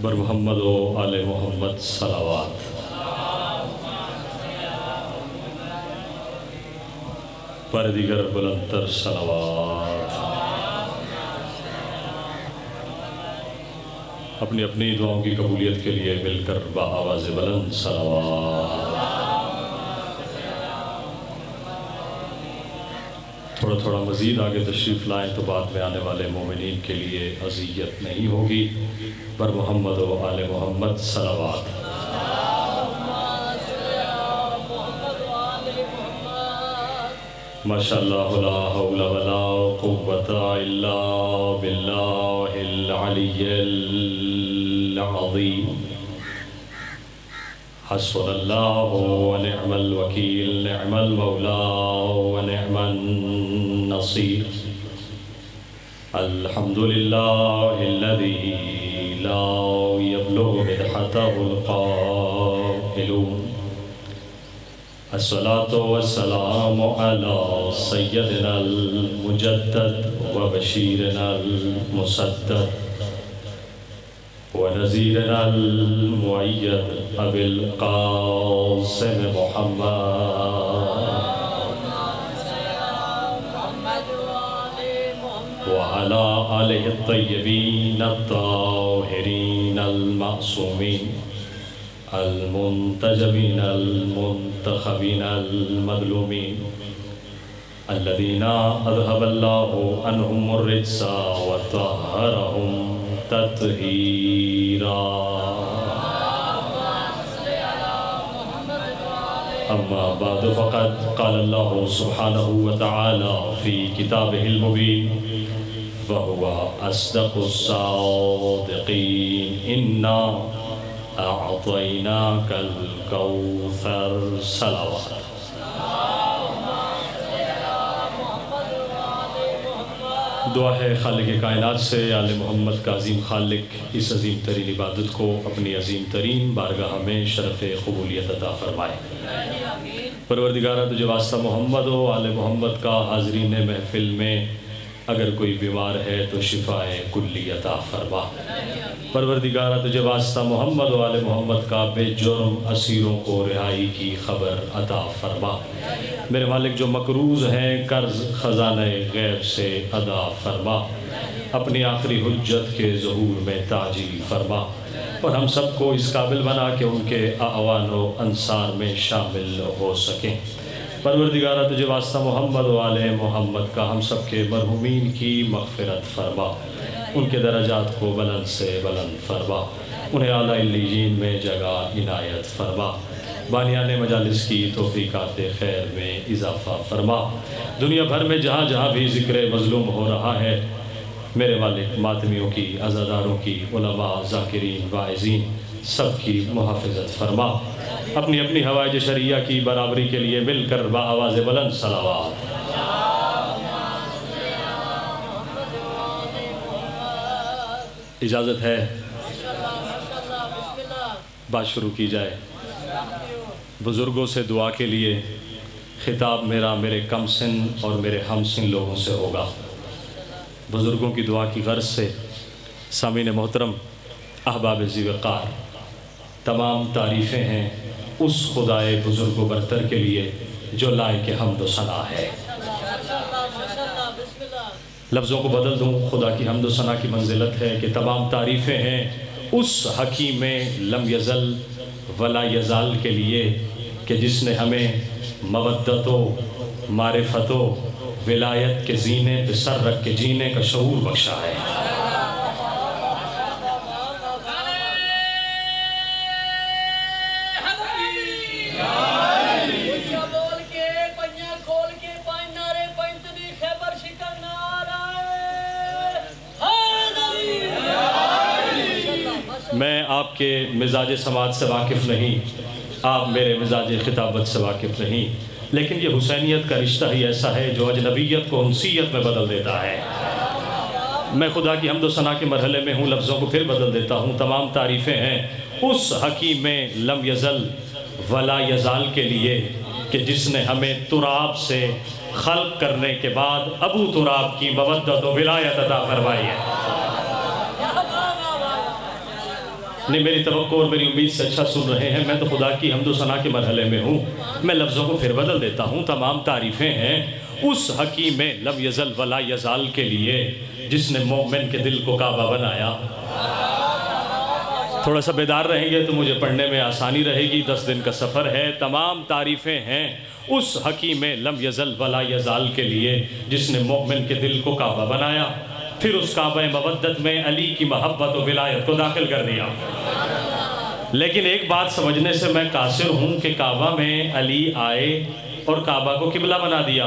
بر محمد و آل محمد صلوات۔ پر دیگر بلندتر صلوات۔ اپنی اپنی دعاؤں کی قبولیت کے لیے مل کر بآواز بلند صلوات۔ تھوڑا تھوڑا مزید آگے تشریف لائیں تو بعد میں آنے والے مومنین کے لیے اذیت نہیں ہوگی۔ بر محمد و آل محمد صلوات۔ ماشاءاللہ لا حول ولا قوت الا باللہ العلی العظیم۔ حسبنا اللہ ونعم الوکیل، نعم المولا ونعم النصیر۔ الحمدللہ الذی لا یبلغ مدحتہ القائلون۔ الصلاة والسلام على سيدنا المجدد وبشيرنا المسدد ونذيرنا المؤيد أبي القاسم محمد وعلى آله الطيبين الطاهرين المعصومين المنتجبين المنتخبين المظلومين الذين أذهب الله عنهم الرجس وطهرهم تطهيرا۔ أما بعد فقد قال الله سبحانه وتعالى في كتابه المبين وهو أصدق الصادقين إنا أعطيناك الكوثر صلوات۔ دعا ہے خالق کائنات سے آل محمد کا عظیم خالق اس عظیم ترین عبادت کو اپنی عظیم ترین بارگاہ میں شرف قبولیت عطا فرمائے۔ پروردگارہ تجھے واسطہ محمد و آل محمد کا حاضرین محفل میں اگر کوئی بیمار ہے تو شفائے کلی عطا فرما۔ پروردگارہ تجھے واسطہ محمد و آل محمد کا بے جرم اسیروں کو رہائی کی خبر عطا فرما۔ میرے مالک جو مقروض ہیں قرض خزانہ غیب سے ادا فرما۔ اپنی آخری حجت کے ظہور میں تعجیل فرما اور ہم سب کو اس قابل بنا کہ ان کے اعوان و انصار میں شامل ہو سکیں۔ پروردگارہ تجھے واسطہ محمد و آل محمد کا ہم سب کے مرحومین کی مغفرت فرما، ان کے درجات کو بلند سے بلند فرما، انہیں اعلیٰ علیین میں جگہ عنایت فرما، بانیان مجالس کی توفیقات خیر میں اضافہ فرما۔ دنیا بھر میں جہاں جہاں بھی ذکر مظلوم ہو رہا ہے میرے مالک ماتمیوں کی، عزاداروں کی، علماء، ذاکرین، واعظین سب کی محافظت فرما۔ اپنی اپنی حوائج شرعیہ کی برابری کے لیے مل کر بآواز بلند صلوات۔ اجازت ہے بات شروع کی جائے۔ بزرگوں سے دعا کے لیے خطاب میرا میرے کم سن اور میرے ہم سن لوگوں سے ہوگا۔ بزرگوں کی دعا کی غرض سے سامعین محترم، احباب ذی وقار، تمام تعریفیں ہیں اس خدائے بزرگ و برتر کے لیے جو لائق حمد و ثنا ہے۔ لفظوں کو بدل دوں، خدا کی حمد و ثنا کی منزلت ہے کہ تمام تعریفیں ہیں اس حکیم لم یزل ولا یزال کے لیے کہ جس نے ہمیں مودت و معرفت و ولایت کے زینے پہ سر رکھ کے جینے کا شعور بخشا ہے۔ میں آپ کے مزاج سماعت سے واقف نہیں، آپ میرے مزاج خطابت سے واقف نہیں، لیکن یہ حسینیت کا رشتہ ہی ایسا ہے جو اجنبیت کو انسیت میں بدل دیتا ہے۔ میں خدا کی حمد و ثنا کے مرحلے میں ہوں، لفظوں کو پھر بدل دیتا ہوں۔ تمام تعریفیں ہیں اس حکیم لم یزل ولا یزال کے لیے کہ جس نے ہمیں تراب سے خلق کرنے کے بعد ابو تراب کی مودت و ولایت عطا فرمائی ہے۔ نہیں میری توقع اور میری امید سے اچھا سن رہے ہیں. میں تو خدا کی حمد و ثنا کے مرحلے میں ہوں. میں لفظوں کو پھر بدل دیتا ہوں. تمام تعریفیں ہیں اس حکیم لم یزل ولا یزال کے لیے جس نے مومن کے دل کو کعبہ بنایا. تھوڑا سا بیدار رہیں گے تو مجھے پڑھنے میں آسانی رہے گی. 10 دن کا سفر ہے. تمام تعریفیں ہیں اس حکیم لم یزل ولا یزال کے لیے جس نے مومن کے دل کو کعبہ بنایا. پھر اس کعبہ مودت میں علی کی محبت و ولایت کو داخل کر دیا. لیکن ایک بات سمجھنے سے میں قاصر ہوں کہ کعبہ میں علی آئے اور کعبہ کو قبلہ بنا دیا.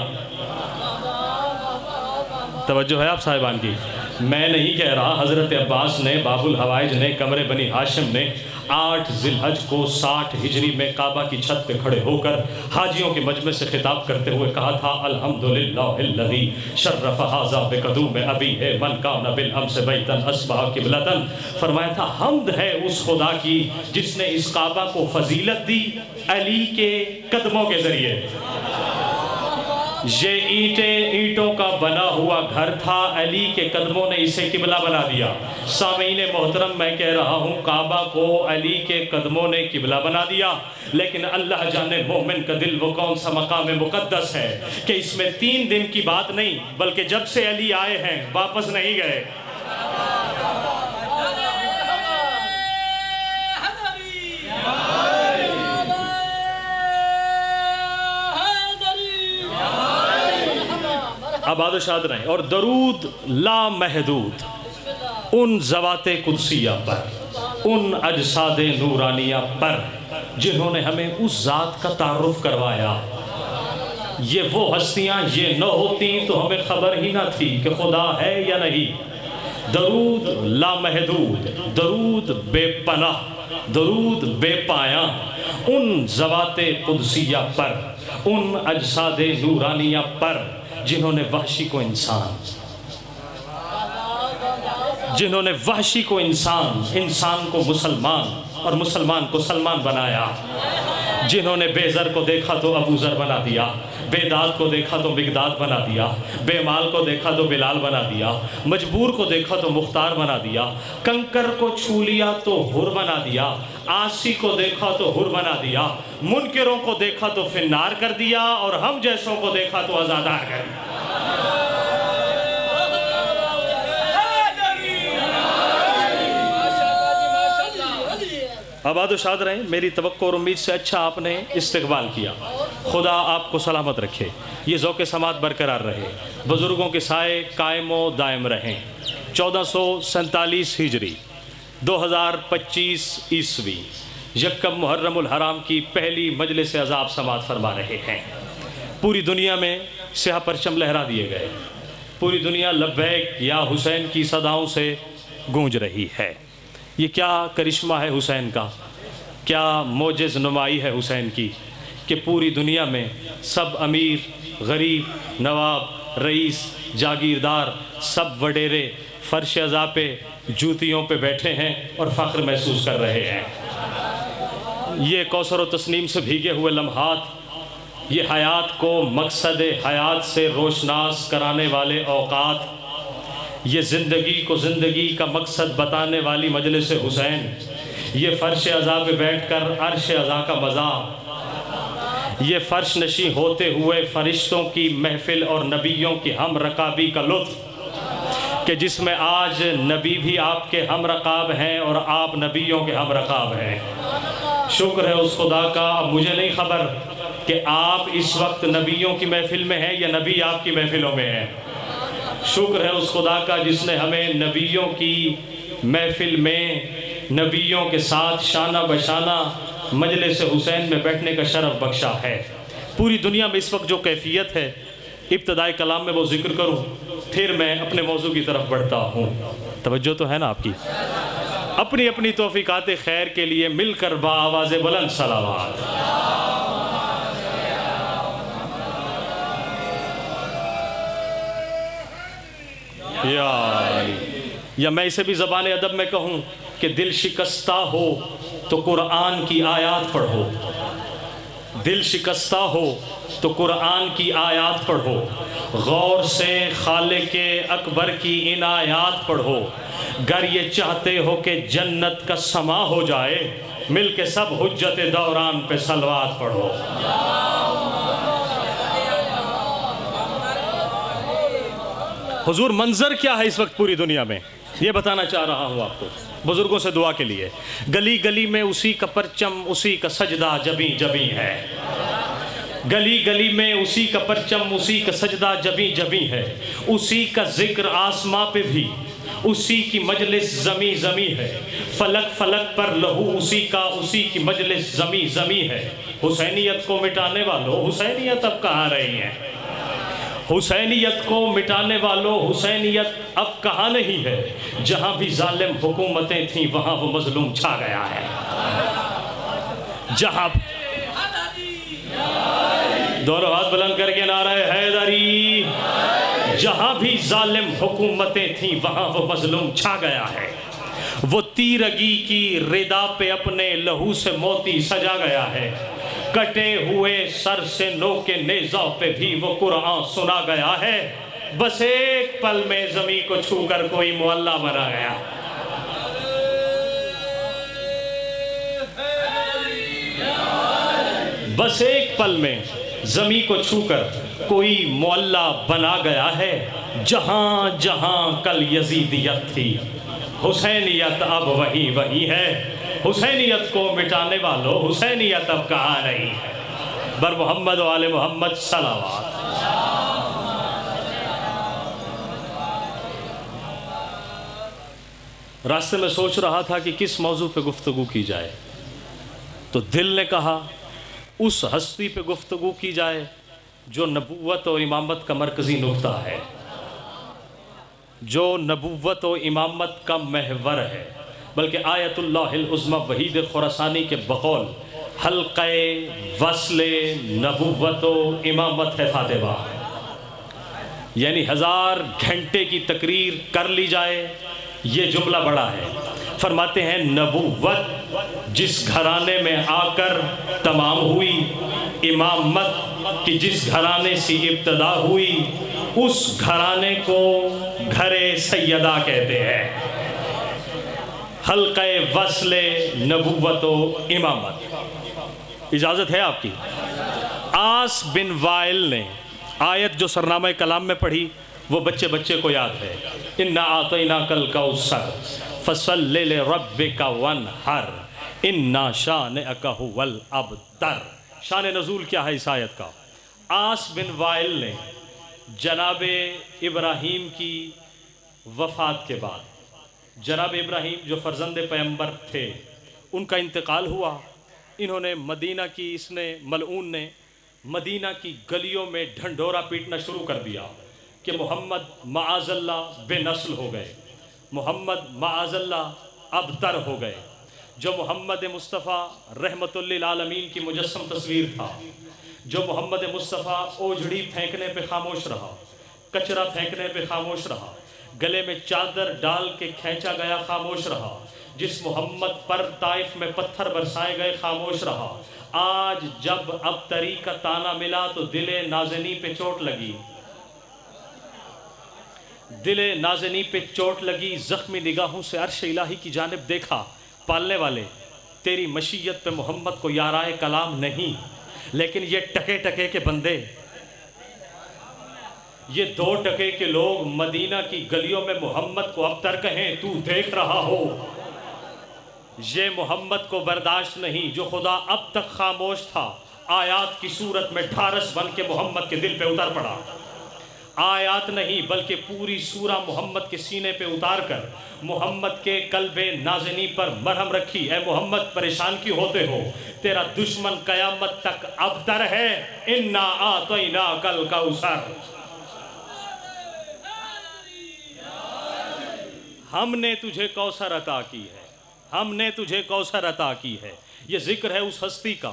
توجہ ہے آپ صاحبان کی؟ میں نہیں کہہ رہا. حضرت عباس نے، باب الحوائج نے، قمر بنی ہاشم نے 8 ذی الحج کو 60 ہجری میں کعبہ کی چھت پہ کھڑے ہو کر حاجیوں کے مجمع سے خطاب کرتے ہوئے کہا تھا الحمدللہ الذی شرف ھذا بقدوم ابیہ من کان بالامس بیتا اصبح قبلۃ. فرمایا تھا حمد ہے اس خدا کی جس نے اس کعبہ کو فضیلت دی علی کے قدموں کے ذریعے. یہ اینٹوں کا بنا ہوا گھر تھا، علی کے قدموں نے اسے قبلہ بنا دیا. سامعین محترم میں کہہ رہا ہوں کعبہ کو علی کے قدموں نے قبلہ بنا دیا. لیکن اللہ جانے مومن کا دل وہ کون سا مقام مقدس ہے کہ اس میں 3 دن کی بات نہیں بلکہ جب سے علی آئے ہیں واپس نہیں گئے. آباد و شاد رہیں. اور درود لا محدود ان ذوات قدسیہ پر، ان اجساد نورانیہ پر جنہوں نے ہمیں اس ذات کا تعارف کروایا. یہ وہ ہستیاں یہ نہ ہوتی تو ہمیں خبر ہی نہ تھی کہ خدا ہے یا نہیں. درود لا محدود، درود بے پناہ، درود بے پایاں ان ذوات قدسیہ پر، ان اجساد نورانیہ پر جنہوں نے وحشی کو انسان، جنہوں نے وحشی کو انسان، انسان کو مسلمان اور مسلمان کو سلمان بنایا. جنہوں نے بے زر کو دیکھا تو ابو ذر بنا دیا، بے داد کو دیکھا تو مقداد بنا دیا، بے مال کو دیکھا تو بلال بنا دیا، مجبور کو دیکھا تو مختار بنا دیا، کنکر کو چھو لیا تو حر بنا دیا، عاصی کو دیکھا تو حر بنا دیا، منکروں کو دیکھا تو فنار کر دیا، اور ہم جیسوں کو دیکھا تو آزادار کر دیا. آباد و شاد رہیں. میری توقع اور امید سے اچھا آپ نے استقبال کیا. خدا آپ کو سلامت رکھے. یہ ذوق سماعت برقرار رہے. بزرگوں کے سائے قائم و دائم رہیں. 1447 ہجری 2025 عیسوی یکم محرم الحرام کی پہلی مجلس عذاب سماعت فرما رہے ہیں. پوری دنیا میں سیاہ پرچم لہرا دیے گئے. پوری دنیا لبیک یا حسین کی صداؤں سے گونج رہی ہے. یہ کیا کرشمہ ہے حسین کا، کیا معجز نمائی ہے حسین کی کہ پوری دنیا میں سب امیر، غریب، نواب، رئیس، جاگیردار، سب وڈیرے فرش عزا پہ، جوتیوں پہ بیٹھے ہیں اور فخر محسوس کر رہے ہیں. یہ کوثر و تسنیم سے بھیگے ہوئے لمحات، یہ حیات کو مقصد حیات سے روشناس کرانے والے اوقات، یہ زندگی کو زندگی کا مقصد بتانے والی مجلس حسین، یہ فرش عزا پہ بیٹھ کر عرش عزا کا مزہ، یہ فرش نشی ہوتے ہوئے فرشتوں کی محفل اور نبیوں کی ہم رکابی کا لطف کہ جس میں آج نبی بھی آپ کے ہم رکاب ہیں اور آپ نبیوں کے ہم رکاب ہیں. شکر ہے اس خدا کا. اب مجھے نہیں خبر کہ آپ اس وقت نبیوں کی محفل میں ہیں یا نبی آپ کی محفلوں میں ہیں. شکر ہے اس خدا کا جس نے ہمیں نبیوں کی محفل میں نبیوں کے ساتھ شانہ بشانہ مجلس حسین میں بیٹھنے کا شرف بخشا ہے. پوری دنیا میں اس وقت جو کیفیت ہے ابتدائی کلام میں وہ ذکر کروں پھر میں اپنے موضوع کی طرف بڑھتا ہوں. توجہ تو ہے نا آپ کی؟ اپنی اپنی توفیقات خیر کے لیے مل کر بآواز بلند صلوات. یا میں اسے بھی زبان ادب میں کہوں کہ دل شکستہ ہو تو قرآن کی آیات پڑھو. دل شکستہ ہو تو قرآن کی آیات پڑھو، غور سے خالق اکبر کی ان آیات پڑھو۔ گر یہ چاہتے ہو کہ جنت کا سما ہو جائے، مل کے سب حجت دوران پہ صلوات پڑھو۔ حضور منظر کیا ہے اس وقت پوری دنیا میں، یہ بتانا چاہ رہا ہوں آپ کو، بزرگوں سے دعا کے لیے۔ گلی گلی میں اسی کا پرچم، اسی کا سجدہ جبیں جبیں ہے۔ گلی گلی میں اسی کا پرچم، اسی کا سجدہ جبیں جبیں ہے۔ اسی کا ذکر آسماں پہ بھی، اسی کی مجلس زمیں زمیں ہے۔ فلک فلک پر لہو اسی کا، اسی کی مجلس زمیں زمیں ہے۔ حسینیت کو مٹانے والوں، حسینیت اب کہاں رہی ہے؟ حسینیت کو مٹانے والوں، حسینیت اب کہاں نہیں ہے؟ جہاں بھی ظالم حکومتیں تھیں وہاں وہ مظلوم چھا گیا ہے۔ جہاں دونوں ہاتھ بلند کر کے نعرہ حیدری، جہاں بھی ظالم حکومتیں تھیں وہاں وہ مظلوم چھا گیا ہے۔ وہ تیرگی کی ردا پہ اپنے لہو سے موتی سجا گیا ہے۔ کٹے ہوئے سر سے نو کے نیزہ پہ بھی وہ قرآن سنا گیا ہے۔ بس ایک پل میں زمین کو چھو کر کوئی معلّہ بنا گیا۔ بس ایک پل میں زمین کو چھو کر کوئی معلّہ بنا گیا ہے۔ جہاں جہاں کل یزیدیت تھی، حسینیت اب وہی وہی ہے۔ حسینیت کو مٹانے والوں، حسینیت اب کہاں رہی ہے؟ بر محمد و آل محمد صلوات۔ راستے میں سوچ رہا تھا کہ کس موضوع پہ گفتگو کی جائے، تو دل نے کہا اس ہستی پہ گفتگو کی جائے جو نبوت اور امامت کا مرکزی نقطہ ہے، جو نبوت و امامت کا محور ہے، بلکہ آیت اللہ العظمی وحید خراسانی کے بقول حلقہ وصل نبوت و امامت ہے فاطمہ۔ یعنی 1000 گھنٹے کی تقریر کر لی جائے، یہ جملہ بڑا ہے۔ فرماتے ہیں نبوت جس گھرانے میں آ کر تمام ہوئی، امامت کی جس گھرانے سے ابتدا ہوئی، اس گھرانے کو گھر سیدہ کہتے ہیں۔ حلقہ وصل نبوت و امامت۔ اجازت ہے آپ کی؟ آس بن وائل نے آیت جو سرنامہ کلام میں پڑھی وہ بچے بچے کو یاد ہے۔ اِنَّا أَعْطَيْنَاكَ الْكَوْثَرَ فَصَلِّ لِرَبِّكَ وَانْحَرْ إِنَّا شَانِئَكَ هُوَ الْأَبْتَرُ۔ شان نزول کیا ہے اس آیت کا؟ آس بن وائل نے جناب ابراہیم کی وفات کے بعد، جناب ابراہیم جو فرزند پیغمبر تھے، ان کا انتقال ہوا۔ انہوں نے مدینہ کی، اس نے ملعون نے مدینہ کی گلیوں میں ڈھنڈورا پیٹنا شروع کر دیا کہ محمد معاذ اللہ بے نسل ہو گئے، محمد معاذ اللہ ابتر ہو گئے۔ جو محمد مصطفیٰ رحمت للعالمین کی مجسم تصویر تھا، جو محمد مصطفیٰ اوجھڑی پھینکنے پہ خاموش رہا، کچرا پھینکنے پہ خاموش رہا، گلے میں چادر ڈال کے کھینچا گیا خاموش رہا، جس محمد پر طائف میں پتھر برسائے گئے خاموش رہا، آج جب ابتری کا تانا ملا تو دل نازنی پہ چوٹ لگی، دل نازنی پہ چوٹ لگی، زخمی نگاہوں سے عرش الہی کی جانب دیکھا۔ پالنے والے تیری مشیت پہ محمد کو یارائے کلام نہیں، لیکن یہ ٹکے ٹکے کے بندے، یہ 2 ٹکے کے لوگ مدینہ کی گلیوں میں محمد کو ابتر کہیں، تو دیکھ رہا ہو۔ یہ محمد کو برداشت نہیں جو خدا اب تک خاموش تھا، آیات کی صورت میں ڈھارس بن کے محمد کے دل پہ اتر پڑا۔ آیات نہیں بلکہ پوری سورہ محمد کے سینے پہ اتار کر محمد کے قلب نازنی پر مرہم رکھی۔ اے محمد پریشان کیوں ہوتے ہو؟ تیرا دشمن قیامت تک ابتر ہے۔ اِنَّا أَعْطَيْنَاكَ الْكَوْثَرَ، ہم نے تجھے کوثر عطا کی ہے، ہم نے تجھے کوثر عطا کی ہے۔ یہ ذکر ہے اس ہستی کا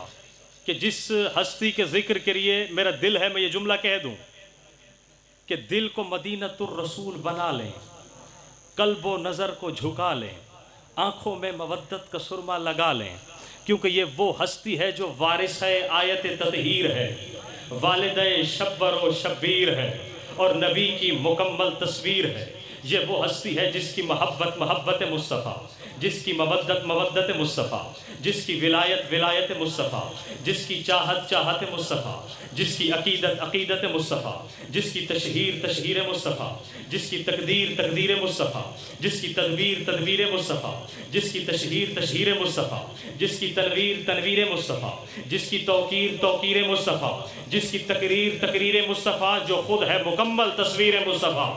کہ جس ہستی کے ذکر کے لیے میرا دل ہے میں یہ جملہ کہہ دوں کہ دل کو مدینۃ الرسول بنا لیں، قلب و نظر کو جھکا لیں، آنکھوں میں مودت کا سرما لگا لیں، کیونکہ یہ وہ ہستی ہے جو وارث ہے آیت تطہیر ہے، والدہ شبر و شبیر ہے اور نبی کی مکمل تصویر ہے۔ یہ وہ ہستی ہے جس کی محبت محبت مصطفیٰ، جس کی مودت مودت مصطفیٰ، جس کی ولایت ولایت مصطفیٰ، جس کی چاہت چاہت مصطفیٰ، جس کی عقیدت عقیدت مصطفیٰ، جس کی تشہیر تشہیر مصطفیٰ، جس کی تقدیر تقدیر مصطفیٰ، جس کی تدبیر تدبیر مصطفیٰ، جس کی تشہیر تشہیر مصطفیٰ، جس کی تنویر تنویر مصطفیٰ، جس کی توقیر توقیر مصطفیٰ، جس کی تقریر تقریر مصطفیٰ، جو خود ہے مکمل تصویر مصطفیٰ،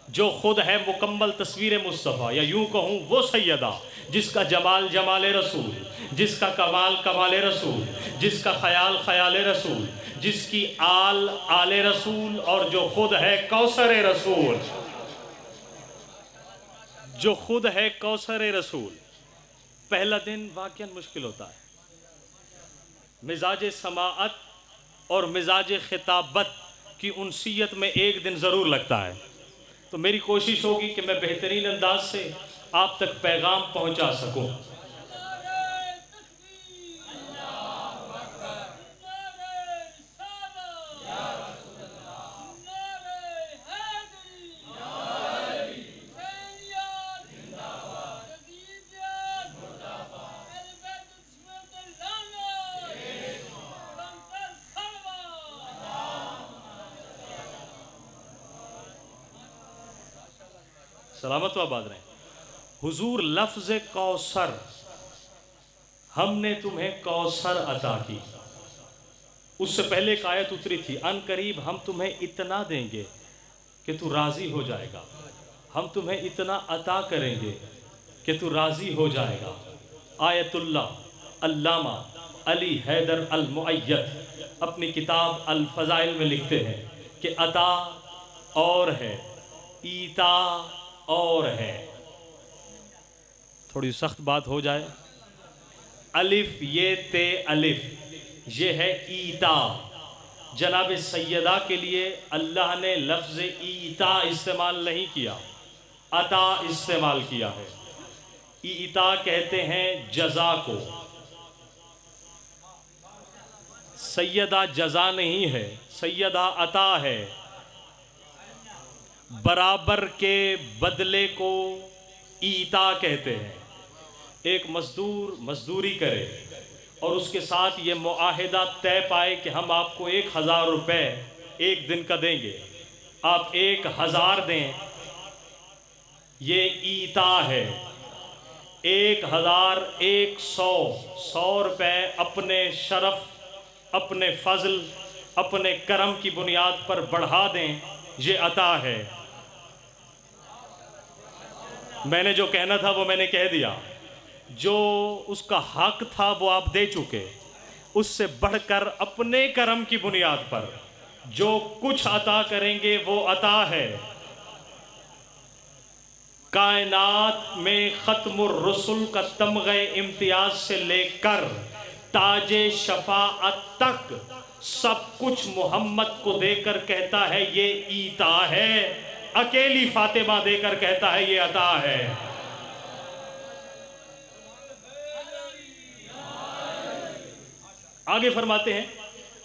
جو خود ہے مکمل تصویر مصطفیٰ، یا یوں کہوں وہ سیدہ جس کا جمال جمال رسول، جس کا کمال کمال رسول، جس کا خیال خیال رسول، جس کی آل آل رسول، اور جو خود ہے کوثر رسول، جو خود ہے کوثر رسول۔ پہلا دن واقعاً مشکل ہوتا ہے، مزاج سماعت اور مزاج خطابت کی انسیت میں ایک دن ضرور لگتا ہے، تو میری کوشش ہوگی کہ میں بہترین انداز سے آپ تک پیغام پہنچا سکوں۔ سلامت و آباد رہیں۔ حضور لفظ کوثر، ہم نے تمہیں کوثر عطا کی، اس سے پہلے ایک آیت اتری تھی، ان قریب ہم تمہیں اتنا دیں گے کہ تو راضی ہو جائے گا، ہم تمہیں اتنا عطا کریں گے کہ تو راضی ہو جائے گا۔ آیت اللہ علامہ علی حیدر المؤید اپنی کتاب الفضائل میں لکھتے ہیں کہ عطا اور ہے، ایتا اور ہے۔ تھوڑی سخت بات ہو جائے، الف یہ تے الف یہ ہے ایتا۔ جناب سیدہ کے لیے اللہ نے لفظ ایتا استعمال نہیں کیا، عطا استعمال کیا ہے۔ ایتا کہتے ہیں جزا کو، سیدہ جزا نہیں ہے، سیدہ عطا ہے۔ برابر کے بدلے کو ایتا کہتے ہیں۔ ایک مزدور مزدوری کرے اور اس کے ساتھ یہ معاہدہ طے پائے کہ ہم آپ کو 1000 روپے ایک دن کا دیں گے، آپ 1000 دیں، یہ ایتا ہے۔ 1000 100 روپے اپنے شرف، اپنے فضل، اپنے کرم کی بنیاد پر بڑھا دیں، یہ عطا ہے۔ میں نے جو کہنا تھا وہ میں نے کہہ دیا، جو اس کا حق تھا وہ آپ دے چکے، اس سے بڑھ کر اپنے کرم کی بنیاد پر جو کچھ عطا کریں گے وہ عطا ہے۔ کائنات میں ختم الرسل کا تمغہ امتیاز سے لے کر تاج شفاعت تک سب کچھ محمد کو دے کر کہتا ہے یہ ایتا ہے، اکیلی فاطمہ دے کر کہتا ہے یہ عطا ہے۔ آگے فرماتے ہیں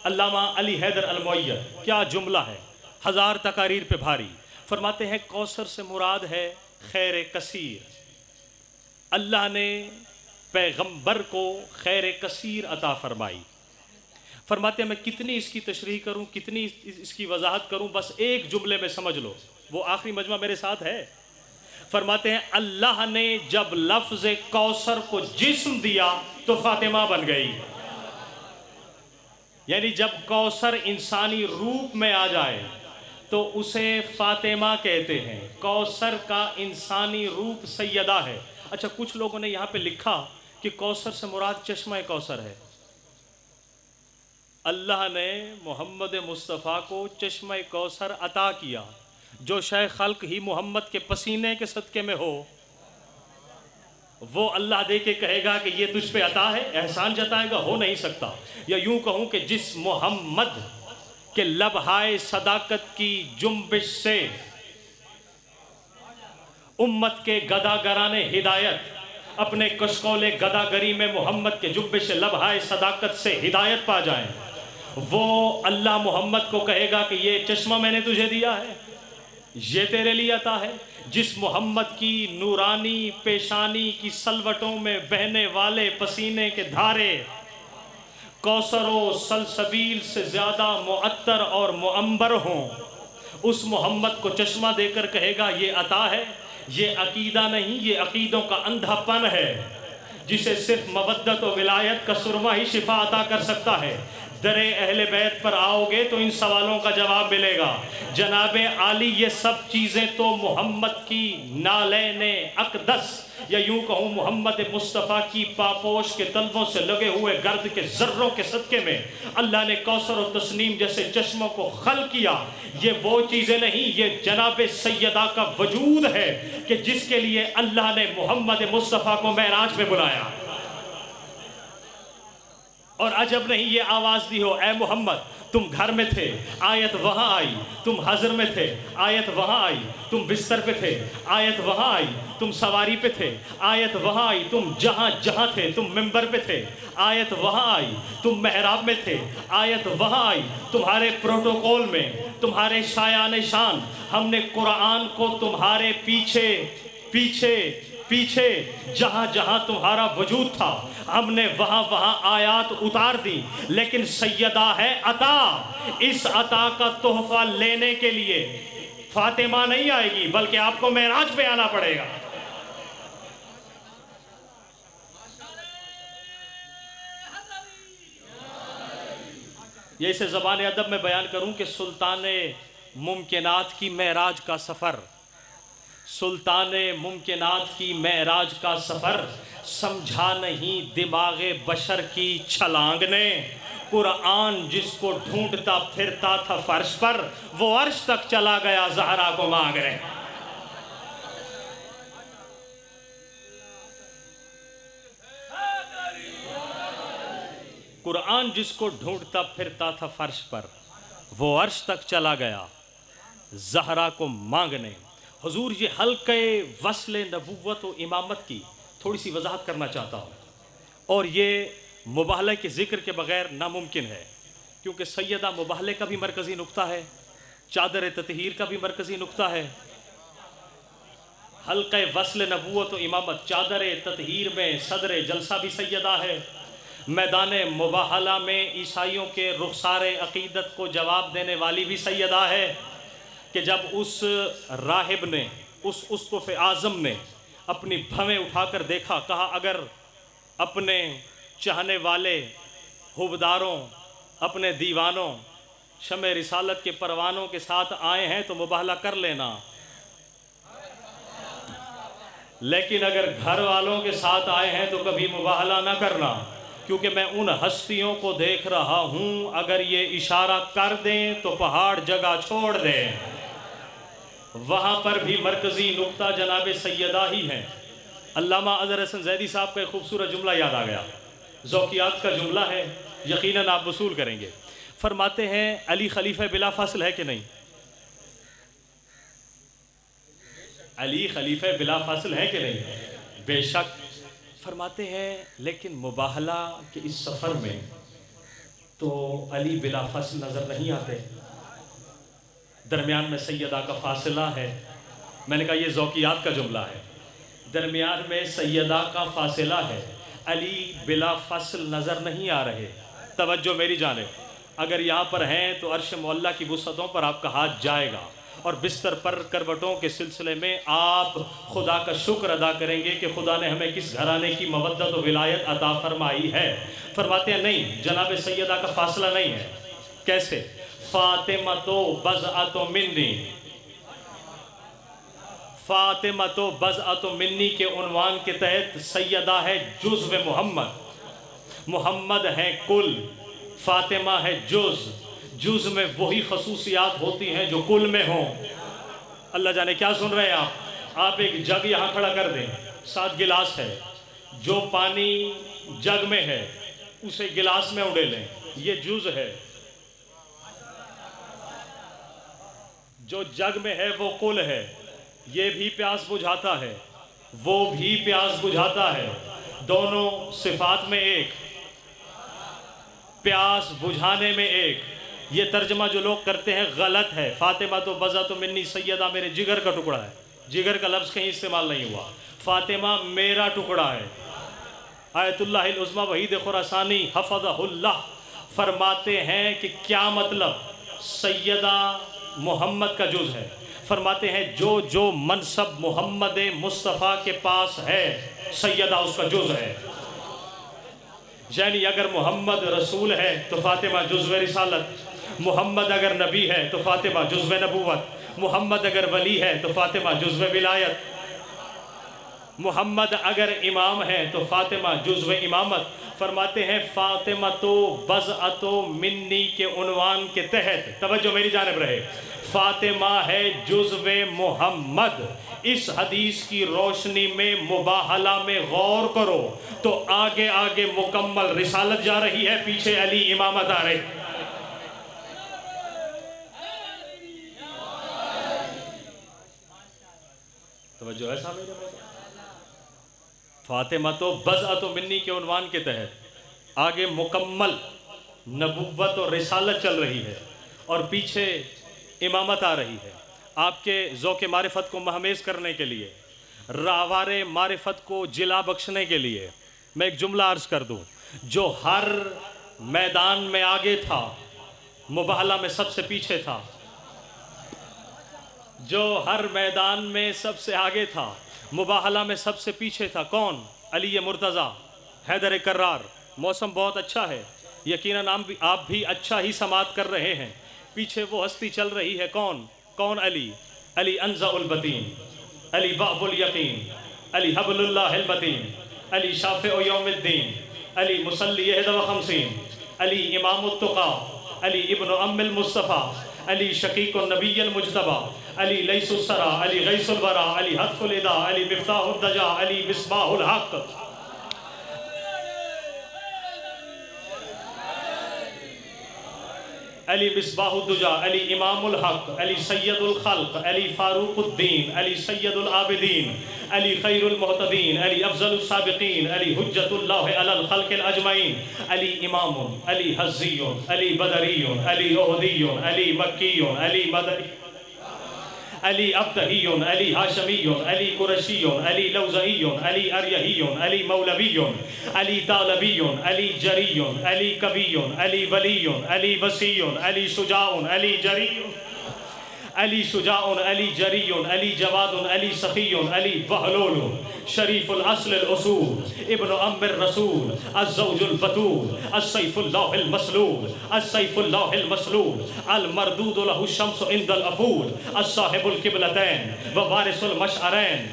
علامہ علی حیدر المؤید، کیا جملہ ہے، 1000 تقاریر پہ بھاری۔ فرماتے ہیں کوثر سے مراد ہے خیر کثیر، اللہ نے پیغمبر کو خیر کثیر عطا فرمائی۔ فرماتے ہیں میں کتنی اس کی تشریح کروں، کتنی اس کی وضاحت کروں، بس ایک جملے میں سمجھ لو، وہ آخری مجمع میرے ساتھ ہے۔ فرماتے ہیں اللہ نے جب لفظ کوثر کو جسم دیا تو فاطمہ بن گئی، یعنی جب کوثر انسانی روپ میں آ جائے تو اسے فاطمہ کہتے ہیں۔ کوثر کا انسانی روپ سیدہ ہے۔ اچھا، کچھ لوگوں نے یہاں پہ لکھا کہ کوثر سے مراد چشمہ کوثر ہے۔ اللہ نے محمد مصطفیٰ کو چشمہ کوثر عطا کیا، جو شے خلق ہی محمد کے پسینے کے صدقے میں ہو، وہ اللہ دے کے کہے گا کہ یہ تجھ پہ عطا ہے، احسان جتائے گا، ہو نہیں سکتا۔ یا یوں کہوں کہ جس محمد کے لبہائے صداقت کی جنبش سے امت کے گداگران ہدایت اپنے کشکول گداگری میں محمد کے جبے سے لبہائے صداقت سے ہدایت پا جائیں، وہ اللہ محمد کو کہے گا کہ یہ چشمہ میں نے تجھے دیا ہے، یہ تیرے لیے عطا ہے۔ جس محمد کی نورانی پیشانی کی سلوٹوں میں بہنے والے پسینے کے دھارے کوثر و سلسبیل سے زیادہ معطر اور معنبر ہوں، اس محمد کو چشمہ دے کر کہے گا یہ عطا ہے، یہ عقیدہ نہیں، یہ عقیدوں کا اندھا پن ہے جسے صرف مودت و ولایت کا سرما ہی شفا عطا کر سکتا ہے۔ در اہل بیت پر آؤ گے تو ان سوالوں کا جواب ملے گا۔ جناب عالی یہ سب چیزیں تو محمد کی نالین اقدس یا یوں کہوں محمد مصطفیٰ کی پاپوش کے تلووں سے لگے ہوئے گرد کے ذروں کے صدقے میں اللہ نے کوثر و تسنیم جیسے چشموں کو خلق کیا، یہ وہ چیزیں نہیں، یہ جناب سیدہ کا وجود ہے کہ جس کے لیے اللہ نے محمد مصطفیٰ کو معراج میں بلایا۔ اور عجب نہیں یہ آواز دی ہو، اے محمد تم گھر میں تھے، آیت وہاں آئی، تم حضر میں تھے، آیت وہاں آئی، تم بستر پہ تھے، آیت وہاں آئی، تم سواری پہ تھے، آیت وہاں آئی، تم جہاں جہاں تھے، تم منبر پہ تھے، آیت وہاں آئی، تم محراب میں تھے، آیت وہاں آئی، تمہارے پروٹوکول میں، تمہارے شایان شان، ہم نے قرآن کو تمہارے پیچھے پیچھے پیچھے جہاں جہاں تمہارا وجود تھا ہم نے وہاں وہاں آیات اتار دی، لیکن سیدہ ہے عطا، اس عطا کا تحفہ لینے کے لیے فاطمہ نہیں آئے گی بلکہ آپ کو معراج پہ آنا پڑے گا۔ یہ اسے زبان ادب میں بیان کروں کہ سلطان ممکنات کی معراج کا سفر، سلطان ممکنات کی معراج کا سفر سمجھا نہیں دماغ بشر کی چھلانگ نے، قرآن جس کو ڈھونڈتا پھرتا تھا فرش پر وہ عرش تک چلا گیا زہرا کو مانگ رہے۔ قرآن جس کو ڈھونڈتا پھرتا تھا فرش پر وہ عرش تک چلا گیا زہرا کو مانگنے۔ حضور یہ حلقہ وصل نبوت و امامت کی تھوڑی سی وضاحت کرنا چاہتا ہوں، اور یہ مباہلہ کے ذکر کے بغیر ناممکن ہے، کیونکہ سیدہ مباہلے کا بھی مرکزی نقطہ ہے، چادر تطہیر کا بھی مرکزی نقطہ ہے۔ حلقہ وصل نبوت و امامت، چادر تطہیر میں صدر جلسہ بھی سیدہ ہے، میدان مباہلہ میں عیسائیوں کے رخسار عقیدت کو جواب دینے والی بھی سیدہ ہے، کہ جب اس راہب نے، اس اسقف اعظم نے اپنی بھویں اٹھا کر دیکھا، کہا اگر اپنے چاہنے والے حبداروں، اپنے دیوانوں، شمع رسالت کے پروانوں کے ساتھ آئے ہیں تو مباہلہ کر لینا، لیکن اگر گھر والوں کے ساتھ آئے ہیں تو کبھی مباہلہ نہ کرنا، کیونکہ میں ان ہستیوں کو دیکھ رہا ہوں اگر یہ اشارہ کر دیں تو پہاڑ جگہ چھوڑ دیں۔ وہاں پر بھی مرکزی نقطہ جناب سیدہ ہی ہیں۔ علامہ اظہر حسن زیدی صاحب کا ایک خوبصورت جملہ یاد آ گیا، ذوقیات کا جملہ ہے، یقیناً آپ وصول کریں گے۔ فرماتے ہیں علی خلیفہ بلا فاصل ہے کہ نہیں؟ علی خلیفہ بلا فاصل ہے کہ نہیں؟ بے شک۔ فرماتے ہیں لیکن مباہلہ کے اس سفر میں تو علی بلا فاصل نظر نہیں آتے، درمیان میں سیدہ کا فاصلہ ہے۔ میں نے کہا یہ ذوقیات کا جملہ ہے، درمیان میں سیدہ کا فاصلہ ہے، علی بلا فاصل نظر نہیں آ رہے۔ توجہ میری جانب، اگر یہاں پر ہیں تو عرش معلیٰ کی وسعتوں پر آپ کا ہاتھ جائے گا، اور بستر پر کروٹوں کے سلسلے میں آپ خدا کا شکر ادا کریں گے کہ خدا نے ہمیں کس گھرانے کی مودت و ولایت عطا فرمائی ہے۔ فرماتے ہیں نہیں، جناب سیدہ کا فاصلہ نہیں ہے۔ کیسے؟ فاطمہ تو بضعۃ منی، فاطمہ تو بضعۃ منی کے عنوان کے تحت سیدہ ہے جزو محمد، محمد ہے کل، فاطمہ ہے جز، جز میں وہی خصوصیات ہوتی ہیں جو کل میں ہوں۔ اللہ جانے کیا سن رہے ہیں آپ ایک جگ یہاں کھڑا کر دیں، 7 گلاس ہے، جو پانی جگ میں ہے اسے گلاس میں اڑے لیں، یہ جز ہے، جو جگ میں ہے وہ کل ہے، یہ بھی پیاس بجھاتا ہے، وہ بھی پیاس بجھاتا ہے، دونوں صفات میں ایک، پیاس بجھانے میں ایک۔ یہ ترجمہ جو لوگ کرتے ہیں غلط ہے۔ فاطمہ تو بضعۃ منی، سیدہ میرے جگر کا ٹکڑا ہے، جگر کا لفظ کہیں استعمال نہیں ہوا، فاطمہ میرا ٹکڑا ہے۔ آیت اللہ العظمی وحید خراسانی حفظہ اللہ فرماتے ہیں کہ کیا مطلب؟ سیدہ محمد کا جز ہے۔ فرماتے ہیں جو جو منصب محمد مصطفیٰ کے پاس ہے سیدہ اس کا جز ہے۔ یعنی اگر محمد رسول ہے تو فاطمہ جزو رسالت، محمد اگر نبی ہے تو فاطمہ جزو نبوت، محمد اگر ولی ہے تو فاطمہ جزو ولایت، محمد اگر امام ہے تو فاطمہ جزو امامت۔ فرماتے ہیں فاطمہ تو بضعۃ منی کے عنوان کے تحت، توجہ میری جانب رہے، فاطمہ ہے جزو محمد۔ اس حدیث کی روشنی میں مباہلہ میں غور کرو تو آگے آگے مکمل رسالت جا رہی ہے، پیچھے علی امامت آ رہی۔ توجہ ایسا میرے بھائی، فاطمہ تو بضعۃ منی کے عنوان کے تحت آگے مکمل نبوت اور رسالت چل رہی ہے اور پیچھے امامت آ رہی ہے۔ آپ کے ذوق معرفت کو مہمیز کرنے کے لیے، راہوار معرفت کو جلا بخشنے کے لیے میں ایک جملہ عرض کر دوں، جو ہر میدان میں آگے تھا مباہلہ میں سب سے پیچھے تھا، جو ہر میدان میں سب سے آگے تھا مباہلہ میں سب سے پیچھے تھا، کون؟ علی مرتضیٰ حیدر کرار۔ موسم بہت اچھا ہے، یقیناً آپ بھی اچھا ہی سماعت کر رہے ہیں۔ پیچھے وہ ہستی چل رہی ہے، کون؟ علی، علی انزع البطین، علی باب الیقین، علی حبل اللہ المتین، علی شافع یوم الدین، علی مصلی 51، علی امام التقیٰ، علی ابن ام المصطفیٰ، علی شقیق النبی المجتبیٰ، علی لیس السرا، علی غیث الورا، علی حتف الادا، علی مفتاح الدجا، علی مصباح الحق، علی مصباح الدجا، علی امام الحق، علی سید الخلق، علی فاروق الدین، علی سید العابدین، علی خیر المہتدین، علی افضل السابقین، علی حجت اللہ علی الخلق الاجمعین، علی امام، علی حزی، علی بدری، علی احدی، علی مکی، علی مدنی، علی ابتہی، علی ہاشمی، علی قرشی، علی لوزعی، علی اریہی، علی مولوی، علی طالبی، علی جری، علی کبی، علی ولی، علی وسیع، علی شجاع، علی جری، علی شجاع، علی جری، علی جواد، علی سخی، علی بہلول، شریف الاصل الاصول، ابن ام الرسول، الزوج البتول، السیف اللہ المسلول، السیف اللہ المسلول، المردود له الشمس عند الافول، الصاحب القبلتین ووارث المشعرین،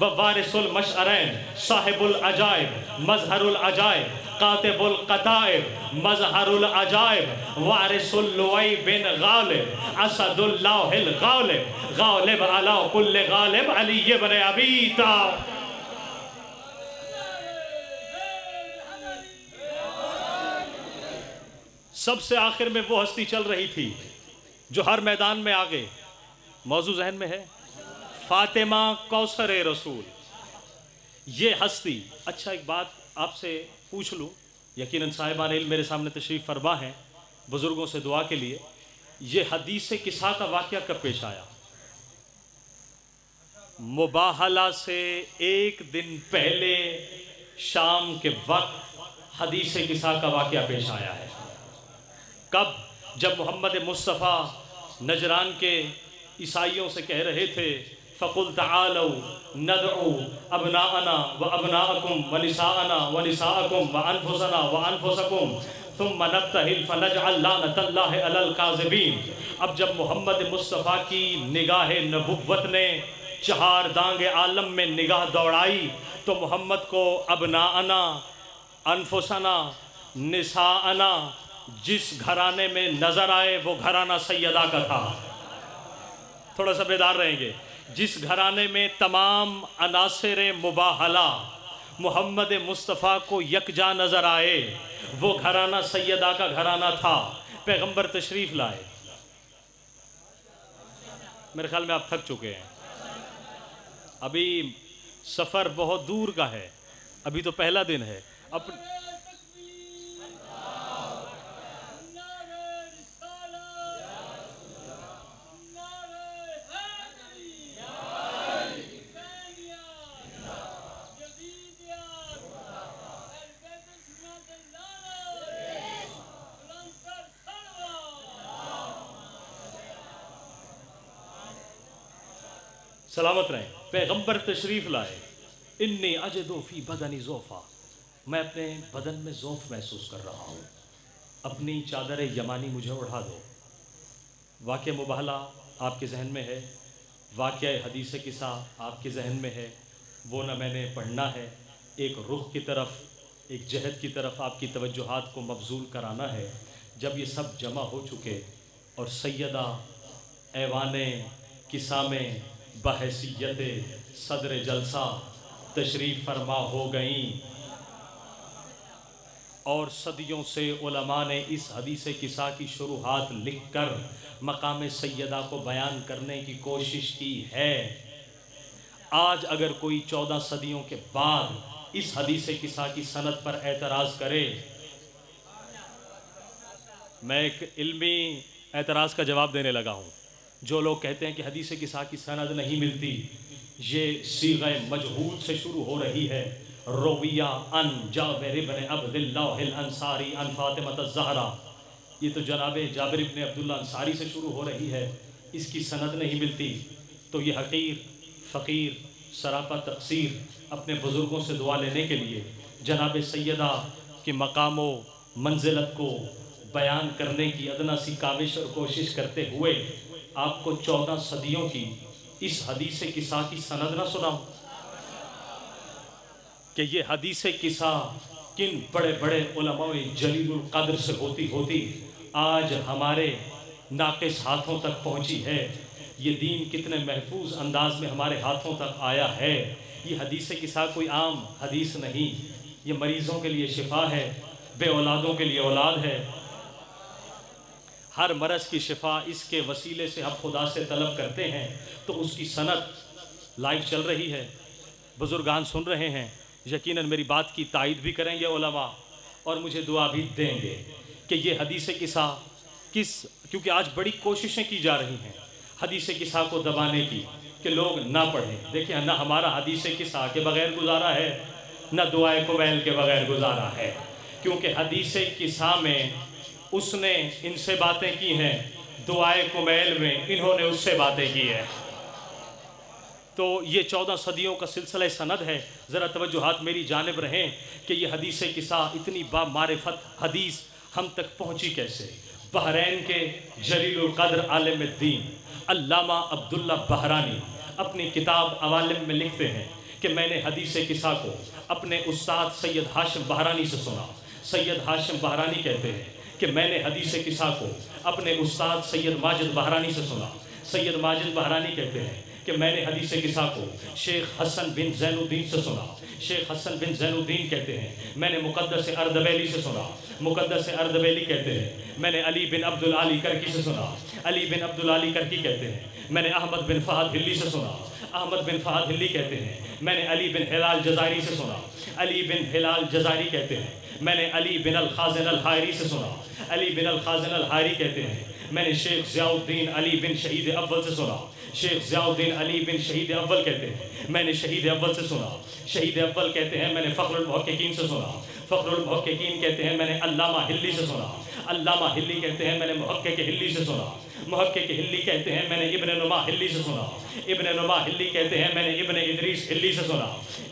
ووارث المشعرین، صاحب العجائب، مظہر العجائب، قاتب القطائب، مظہر العجائب، وارث اللوی بن غالب، اسد اللہ الغالب، غالب علی کل غالب، علی بن ابی طالب۔ سب سے آخر میں وہ ہستی چل رہی تھی جو ہر میدان میں آگے، موضوع ذہن میں ہے، فاطمہ کوثر رسول، یہ ہستی۔ اچھا ایک بات آپ سے پوچھ لوں، یقیناً صاحبان علم میرے سامنے تشریف فرما ہیں بزرگوں سے دعا کے لیے، یہ حدیث کسا کا واقعہ کب پیش آیا؟ مباہلہ سے ایک دن پہلے شام کے وقت حدیث کسا کا واقعہ پیش آیا ہے۔ کب؟ جب محمد مصطفیٰ نجران کے عیسائیوں سے کہہ رہے تھے فَقُلْ تَعَالَوْا نَدْعُوا أَبْنَاءَنَا وَأَبْنَاءَكُمْ وَنِسَاءَنَا وَنِسَاءَكُمْ وَأَنفُسَنَا وَأَنفُسَكُمْ ثُمَّ نَبْتَهِلْ فَنَجْعَلْ لَعْنَةَ اللَّهِ عَلَى الْكَاذِبِينَ۔ اب جب محمد مصطفیٰ کی نگاہ نبوت نے چہار دانگ عالم میں نگاہ دوڑائی تو محمد کو ابناءنا، انفسنا، نساءنا جس گھرانے میں نظر آئے وہ گھرانہ سیدہ کا تھا۔ تھوڑا سا بیدار رہیں گے، جس گھرانے میں تمام عناصر مباہلہ محمد مصطفیٰ کو یکجا نظر آئے وہ گھرانہ سیدہ کا گھرانہ تھا۔ پیغمبر تشریف لائے، میرے خیال میں آپ تھک چکے ہیں، ابھی سفر بہت دور کا ہے، ابھی تو پہلا دن ہے. سلامت رہیں. پیغمبر تشریف لائے. انی اجدو فی بدنی ذوفا، میں اپنے بدن میں ذوف محسوس کر رہا ہوں، اپنی چادر یمانی مجھے اڑھا دو. واقعہ مباہلہ آپ کے ذہن میں ہے، واقعہ حدیث قصہ آپ کے ذہن میں ہے، وہ نہ میں نے پڑھنا ہے. ایک رخ کی طرف، ایک جہت کی طرف آپ کی توجہات کو مبذول کرانا ہے. جب یہ سب جمع ہو چکے اور سیدہ ایوان قصہ میں بحیثیت صدر جلسہ تشریف فرما ہو گئیں، اور صدیوں سے علماء نے اس حدیث قصہ کی شروحات لکھ کر مقام سیدہ کو بیان کرنے کی کوشش کی ہے. آج اگر کوئی 14 صدیوں کے بعد اس حدیث قصہ کی سند پر اعتراض کرے، میں ایک علمی اعتراض کا جواب دینے لگا ہوں. جو لوگ کہتے ہیں کہ حدیث قصہ کی سند نہیں ملتی، یہ صیغہ مجہول سے شروع ہو رہی ہے. رویہ ان جابر ابن عبداللہ الانصاری ان فاطمہ الزہرا، یہ تو جناب جابر ابن عبداللہ انصاری سے شروع ہو رہی ہے، اس کی سند نہیں ملتی. تو یہ حقیر فقیر سراپا تقصیر اپنے بزرگوں سے دعا لینے کے لیے جناب سیدہ کے مقام و منزلت کو بیان کرنے کی ادنا سی کاوش اور کوشش کرتے ہوئے آپ کو 14 صدیوں کی اس حدیث قصہ کی سند نہ سناؤں کہ یہ حدیث قصہ کن بڑے بڑے علماء جلیل القدر سے ہوتی آج ہمارے ناقص ہاتھوں تک پہنچی ہے. یہ دین کتنے محفوظ انداز میں ہمارے ہاتھوں تک آیا ہے. یہ حدیث قصہ کوئی عام حدیث نہیں، یہ مریضوں کے لیے شفا ہے، بے اولادوں کے لیے اولاد ہے. ہر مرض کی شفا اس کے وسیلے سے ہم خدا سے طلب کرتے ہیں. تو اس کی سند لائیو چل رہی ہے، بزرگان سن رہے ہیں، یقیناً میری بات کی تائید بھی کریں گے علماء، اور مجھے دعا بھی دیں گے کہ یہ حدیث قصہ کیونکہ آج بڑی کوششیں کی جا رہی ہیں حدیث قصہ کو دبانے کی کہ لوگ نہ پڑھیں. دیکھیں نہ ہمارا حدیث قصہ کے بغیر گزارا ہے، نہ دعائے کمیل کے بغیر گزارا ہے، کیونکہ حدیث قصہ میں اس نے ان سے باتیں کی ہیں، دعائے کمیل میں انہوں نے اس سے باتیں کی ہیں. تو یہ 14 صدیوں کا سلسلہ سند ہے. ذرا توجہات میری جانب رہیں کہ یہ حدیث قصہ اتنی بامعرفت حدیث ہم تک پہنچی کیسے. بحرین کے جلیل القدر عالم الدین علامہ عبداللہ بحرانی اپنی کتاب عوالم میں لکھتے ہیں کہ میں نے حدیث قصہ کو اپنے استاد سید ہاشم بحرانی سے سنا. سید ہاشم بحرانی کہتے ہیں کہ میں نے حدیث قصہ کو اپنے استاد سید ماجد بحرانی سے سنا. سید ماجد بحرانی کہتے ہیں کہ میں نے حدیث قصہ کو شیخ حسن بن زین الدین سے سنا. شیخ حسن بن زین الدین کہتے ہیں میں نے مقدس اردبیلی سے سنا. مقدس اردبیلی کہتے ہیں میں نے علی بن عبدالعالی کرکی سے سنا. علی بن عبدالعالی کرکی کہتے ہیں میں نے احمد بن فہد ہلی سے سنا. احمد بن فہد ہلی کہتے ہیں میں نے علی بن ہلال جزائری سے سنا. علی بن ہلال جزائری کہتے ہیں میں نے علی بن الخازن الحائری سے سنا. علی بن الخازن الحائری کہتے ہیں میں نے شیخ ضیاء الدین علی بن شہید اول سے سنا. شیخ ضیاء الدین علی بن شہید اول کہتے ہیں میں نے شہید اول سے سنا. شہید اول کہتے ہیں میں نے فخر المحققین سے سنا. فخر المحققین کہتے ہیں میں نے علامہ ہلی سے سنا. علامہ ہلی کہتے ہیں میں نے محقق ہلی سے سنا. محقق ہلی کہتے ہیں میں نے ابن نما ہلی سے سنا. ابن نما ہلی کہتے ہیں میں نے ابن ادریس ہلی سے سنا.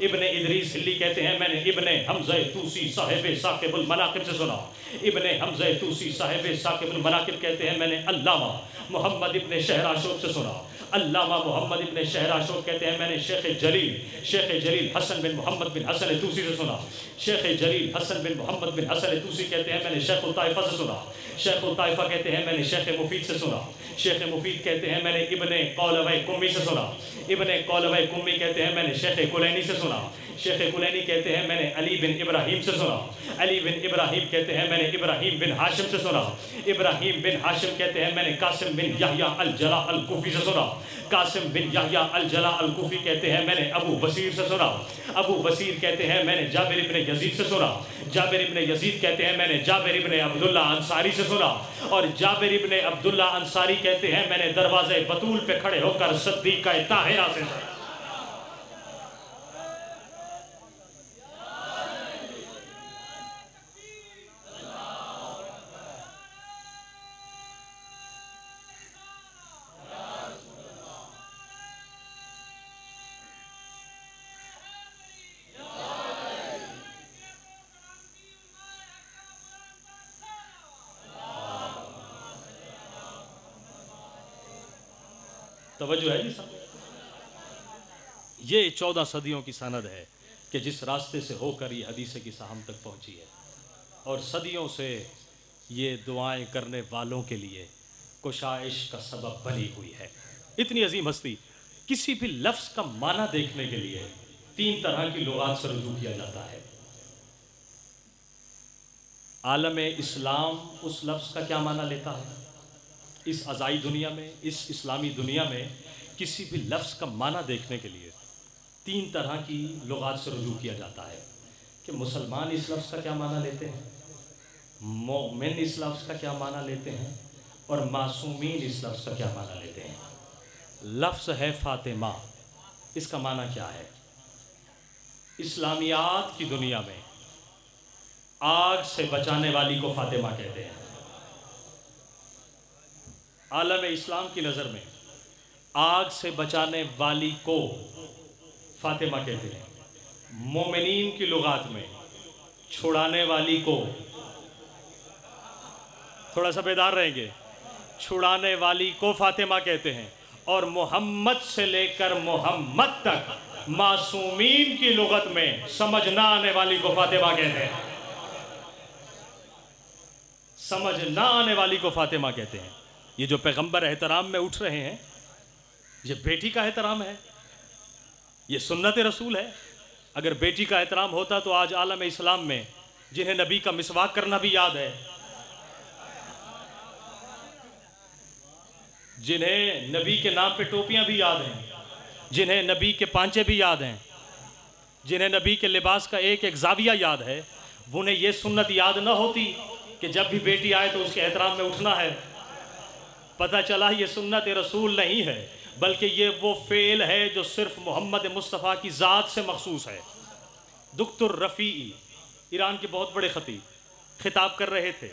ابن ادریس ہلی کہتے ہیں میں نے ابن حمزہ طوسی صاحب ثاقب المناقب سے سنا. ابن حمزہ طوسی صاحب ثاقب المناقب کہتے ہیں میں نے علامہ محمد ابن شہراشوب سے سنا. علامہ محمد ابن شہراشوب کہتے ہیں میں نے شیخ جلیل حسن بن محمد بن حسن طوسی سے سنا. شیخ جلیل حسن بن محمد بن حسن طوسی کہتے ہیں میں نے شیخ الطائفہ سے سنا. شیخ الطائفہ کہتے ہیں میں نے شیخ مفید سے سنا. شیخ مفید کہتے ہیں میں نے ابن قولوی کمی سے سنا. ابن قولوی کمی کہتے ہیں میں نے شیخ کلینی سے سنا. شیخ کلینی کہتے ہیں میں نے علی بن ابراہیم سے سنا، علی بن ابراہیم کہتے ہیں میں نے ابراہیم بن ہاشم سے سنا، ابراہیم بن ہاشم کہتے ہیں میں نے قاسم بن یحییٰ الجلا الکوفی سے سنا، قاسم بن یحییٰ الجلا الکوفی کہتے ہیں میں نے ابو بصیر سے سنا، ابو بصیر کہتے ہیں میں نے جابر ابن یزید سے سنا، جابر ابن یزید کہتے ہیں میں نے جابر ابن عبداللہ انصاری سے سنا، اور جابر ابن عبداللہ انصاری کہتے ہیں میں نے دروازے بطول پہ کھڑے ہو کر صدیقہ طاہرہ سے سنا۔ توجہ ہے جی صاحب؟ یہ 14 صدیوں کی سند ہے کہ جس راستے سے ہو کر یہ حدیث کی ہم تک پہنچی ہے، اور صدیوں سے یہ دعائیں کرنے والوں کے لیے کشائش کا سبب بنی ہوئی ہے۔ اتنی عظیم ہستی، کسی بھی لفظ کا معنی دیکھنے کے لیے 3 طرح کی لغات سے رجوع کیا جاتا ہے۔ عالم اسلام اس لفظ کا کیا معنی لیتا ہے؟ اس ازائی دنیا میں، اس اسلامی دنیا میں کسی بھی لفظ کا معنی دیکھنے کے لیے 3 طرح کی لغات سے رجوع کیا جاتا ہے کہ مسلمان اس لفظ کا کیا معنی لیتے ہیں، مومن اس لفظ کا کیا معنی لیتے ہیں، اور معصومین اس لفظ کا کیا معنی لیتے ہیں۔ لفظ ہے فاطمہ، اس کا معنی کیا ہے؟ اسلامیات کی دنیا میں آگ سے بچانے والی کو فاطمہ کہتے ہیں۔ عالم اسلام کی نظر میں آگ سے بچانے والی کو فاطمہ کہتے ہیں۔ مومنین کی لغات میں چھڑانے والی کو، تھوڑا سا بیدار رہیں گے، چھڑانے والی کو فاطمہ کہتے ہیں، اور محمد سے لے کر محمد تک معصومین کی لغت میں سمجھ نہ آنے والی کو فاطمہ کہتے ہیں۔ سمجھ نہ آنے والی کو فاطمہ کہتے ہیں۔ یہ جو پیغمبر احترام میں اٹھ رہے ہیں، یہ بیٹی کا احترام ہے، یہ سنت رسول ہے۔ اگر بیٹی کا احترام ہوتا تو آج عالم اسلام میں جنہیں نبی کا مسواک کرنا بھی یاد ہے، جنہیں نبی کے نام پہ ٹوپیاں بھی یاد ہیں، جنہیں نبی کے پانچے بھی یاد ہیں، جنہیں نبی کے لباس کا ایک ایک زاویہ یاد ہے، انہیں یہ سنت یاد نہ ہوتی کہ جب بھی بیٹی آئے تو اس کے احترام میں اٹھنا ہے۔ پتہ چلا یہ سنت رسول نہیں ہے، بلکہ یہ وہ فعل ہے جو صرف محمد مصطفیٰ کی ذات سے مخصوص ہے۔ دکتر رفیعی، ایران کے بہت بڑے خطیب، خطاب کر رہے تھے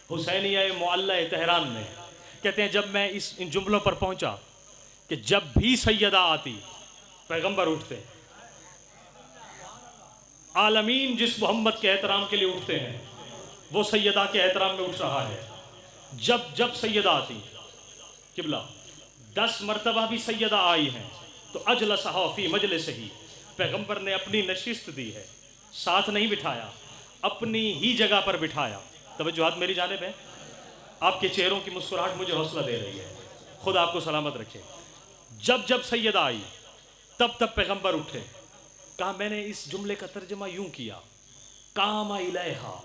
حسینیہ معلّہ تہران میں۔ کہتے ہیں جب میں ان جملوں پر پہنچا کہ جب بھی سیدہ آتی پیغمبر اٹھتے، عالمین جس محمد کے احترام کے لیے اٹھتے ہیں وہ سیدہ کے احترام میں اٹھ رہا ہے۔ جب سیدہ آتی، قبلہ 10 مرتبہ بھی سیدہ آئی ہیں تو اجلسہا فی مجلسہ، پیغمبر نے اپنی نشست دی ہے، ساتھ نہیں بٹھایا، اپنی ہی جگہ پر بٹھایا۔ توجہات میری جانب ہے، آپ کے چہروں کی مسکراہٹ مجھے حوصلہ دے رہی ہے، خدا آپ کو سلامت رکھے۔ جب سیدہ آئی تب پیغمبر اٹھے۔ کہا میں نے اس جملے کا ترجمہ یوں کیا، قام الیہا،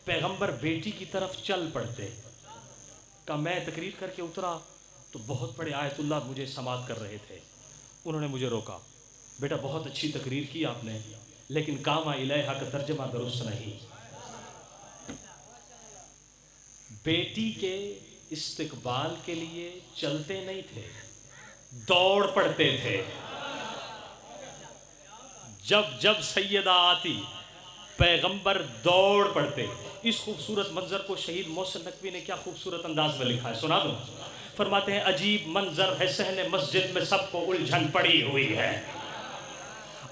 پیغمبر بیٹی کی طرف چل پڑتے۔ کہا میں تقریر کر کے اترا تو بہت بڑے آیت اللہ مجھے سماعت کر رہے تھے، انہوں نے مجھے روکا، بیٹا بہت اچھی تقریر کی آپ نے، لیکن قام الیہا کا ترجمہ درست نہیں۔ بیٹی کے استقبال کے لیے چلتے نہیں تھے، دوڑ پڑتے تھے۔ جب سیدہ آتی پیغمبر دوڑ پڑتے۔ اس خوبصورت منظر کو شہید محسن نقوی نے کیا خوبصورت انداز میں لکھا ہے، سنا دوں۔ فرماتے ہیں عجیب منظر ہے صحن مسجد میں سب کو الجھن پڑی ہوئی ہے،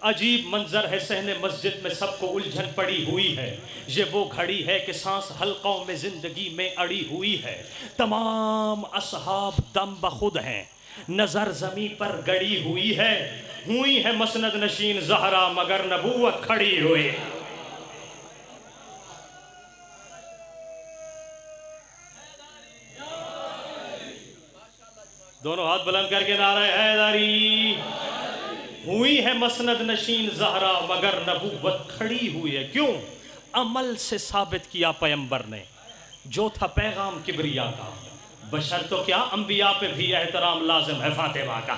عجیب منظر ہے صحن مسجد میں سب کو الجھن پڑی ہوئی ہے، یہ وہ گھڑی ہے کہ سانس حلقوں میں زندگی میں اڑی ہوئی ہے، تمام اصحاب دم بخود ہیں، نظر زمین پر گڑی ہوئی ہے، ہوئی ہے مسند نشین زہرا مگر نبوت کھڑی ہوئی۔ دونوں ہاتھ بلند کر کے نعرہ حیدری، ہوئی ہے مسند نشین زہرا مگر نبوت کھڑی ہوئی ہے کیوں؟ عمل سے ثابت کیا پیمبر نے جو تھا پیغام کبریا کا، بشر تو کیا انبیاء پہ بھی احترام لازم ہے فاطمہ کا،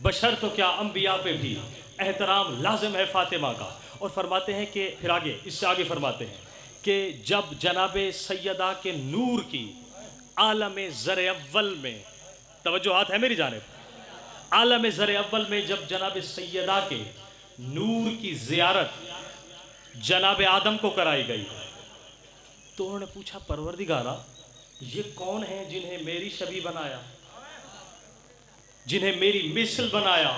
بشر تو کیا انبیاء پہ بھی احترام لازم ہے فاطمہ کا۔ اور فرماتے ہیں کہ پھر آگے اس سے آگے فرماتے ہیں کہ جب جناب سیدہ کے نور کی عالم زر اول میں، توجہات ہے میری جانب، عالم زر اول میں جب جناب سیدہ کے نور کی زیارت جناب آدم کو کرائی گئی تو انہوں نے پوچھا پروردگارا یہ کون ہیں جنہیں میری شبیہ بنایا، جنہیں میری مثل بنایا؟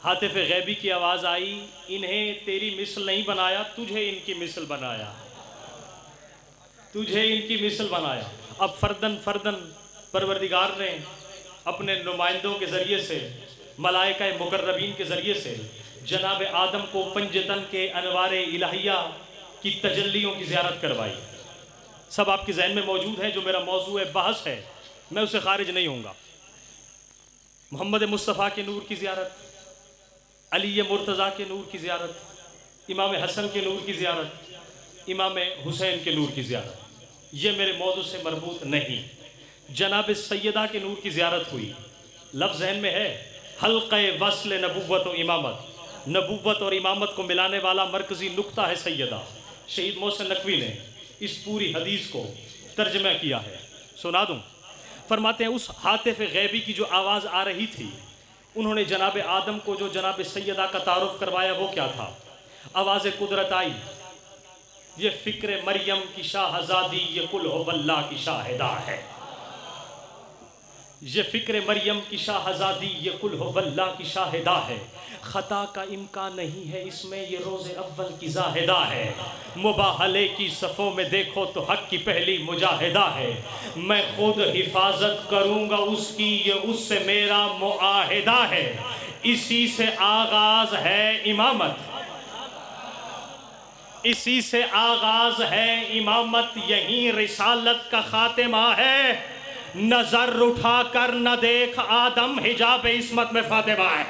ہاتف غیبی کی آواز آئی انہیں تیری مثل نہیں بنایا، تجھے ان کی مثل بنایا، تجھے ان کی مثل بنایا۔ اب فردن فردن پروردگار نے اپنے نمائندوں کے ذریعے سے، ملائکہ مقربین کے ذریعے سے جناب آدم کو پنجتن کے انوار الہیہ کی تجلیوں کی زیارت کروائی۔ سب آپ کے ذہن میں موجود ہے، جو میرا موضوع بحث ہے میں اسے خارج نہیں ہوں گا۔ محمد مصطفیٰ کے نور کی زیارت، علی مرتضیٰ کے نور کی زیارت، امام حسن کے نور کی زیارت، امام حسین کے نور کی زیارت، یہ میرے موضوع سے مربوط نہیں۔ جناب سیدہ کے نور کی زیارت ہوئی، لفظ ذہن میں ہے، حلقہ وصل نبوت و امامت، نبوت اور امامت کو ملانے والا مرکزی نقطہ ہے سیدہ۔ شہید محسن نقوی نے اس پوری حدیث کو ترجمہ کیا ہے، سنا دوں۔ فرماتے ہیں اس ہاتف غیبی کی جو آواز آ رہی تھی، انہوں نے جناب آدم کو جو جناب سیدہ کا تعارف کروایا وہ کیا تھا؟ آواز قدرت آئی، یہ فکر مریم کی شاہزادی یہ کل ہو واللہ کی شاہدہ ہے، یہ فکر مریم کی شاہزادی یہ کل ہو واللہ کی شاہدہ ہے، خطا کا امکان نہیں ہے اس میں یہ روز اول کی زاہدہ ہے، مباہلے کی صفوں میں دیکھو تو حق کی پہلی مجاہدہ ہے، میں خود حفاظت کروں گا اس کی یہ اس سے میرا معاہدہ ہے، اسی سے آغاز ہے امامت، اسی سے آغاز ہے امامت، یہیں رسالت کا خاتمہ ہے، نظر اٹھا کر نہ دیکھ آدم حجاب عصمت میں فاطمہ ہے۔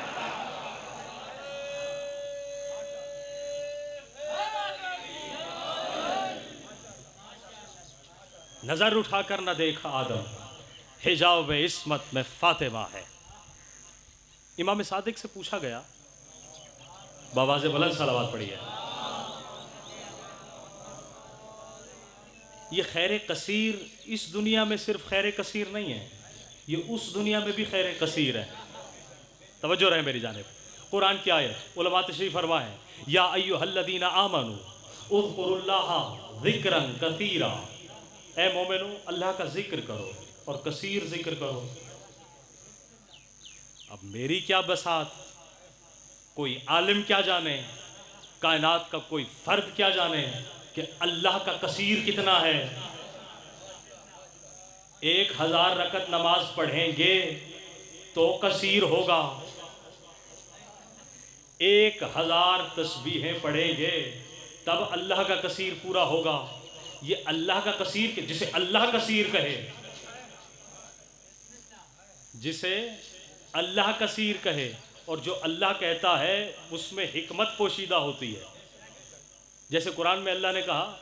نظر اٹھا کر نہ دیکھ آدم حجاب عصمت میں فاطمہ ہے۔ امام صادق سے پوچھا گیا، بآواز بلند صلوات پڑھی ہے، یہ خیر کثیر اس دنیا میں صرف خیر کثیر نہیں ہے، یہ اس دنیا میں بھی خیر کثیر ہے۔ توجہ رہے میری جانب، قرآن کی آیت، علماء تشریف فرمائیں، یا ایھا الذین آمنوا اذکروا اللہ ذکرا کثیرا، اے مومنو اللہ کا ذکر کرو اور کثیر ذکر کرو۔ اب میری کیا بساط، کوئی عالم کیا جانے، کائنات کا کوئی فرد کیا جانے کہ اللہ کا کثیر کتنا ہے۔ 1000 رکعت نماز پڑھیں گے تو کثیر ہوگا، 1000 تسبیحیں پڑھیں گے تب اللہ کا کثیر پورا ہوگا۔ یہ اللہ کا کثیر، جسے اللہ کثیر کہے، جسے اللہ کثیر کہے، اور جو اللہ کہتا ہے اس میں حکمت پوشیدہ ہوتی ہے۔ جیسے قرآن میں اللہ نے کہا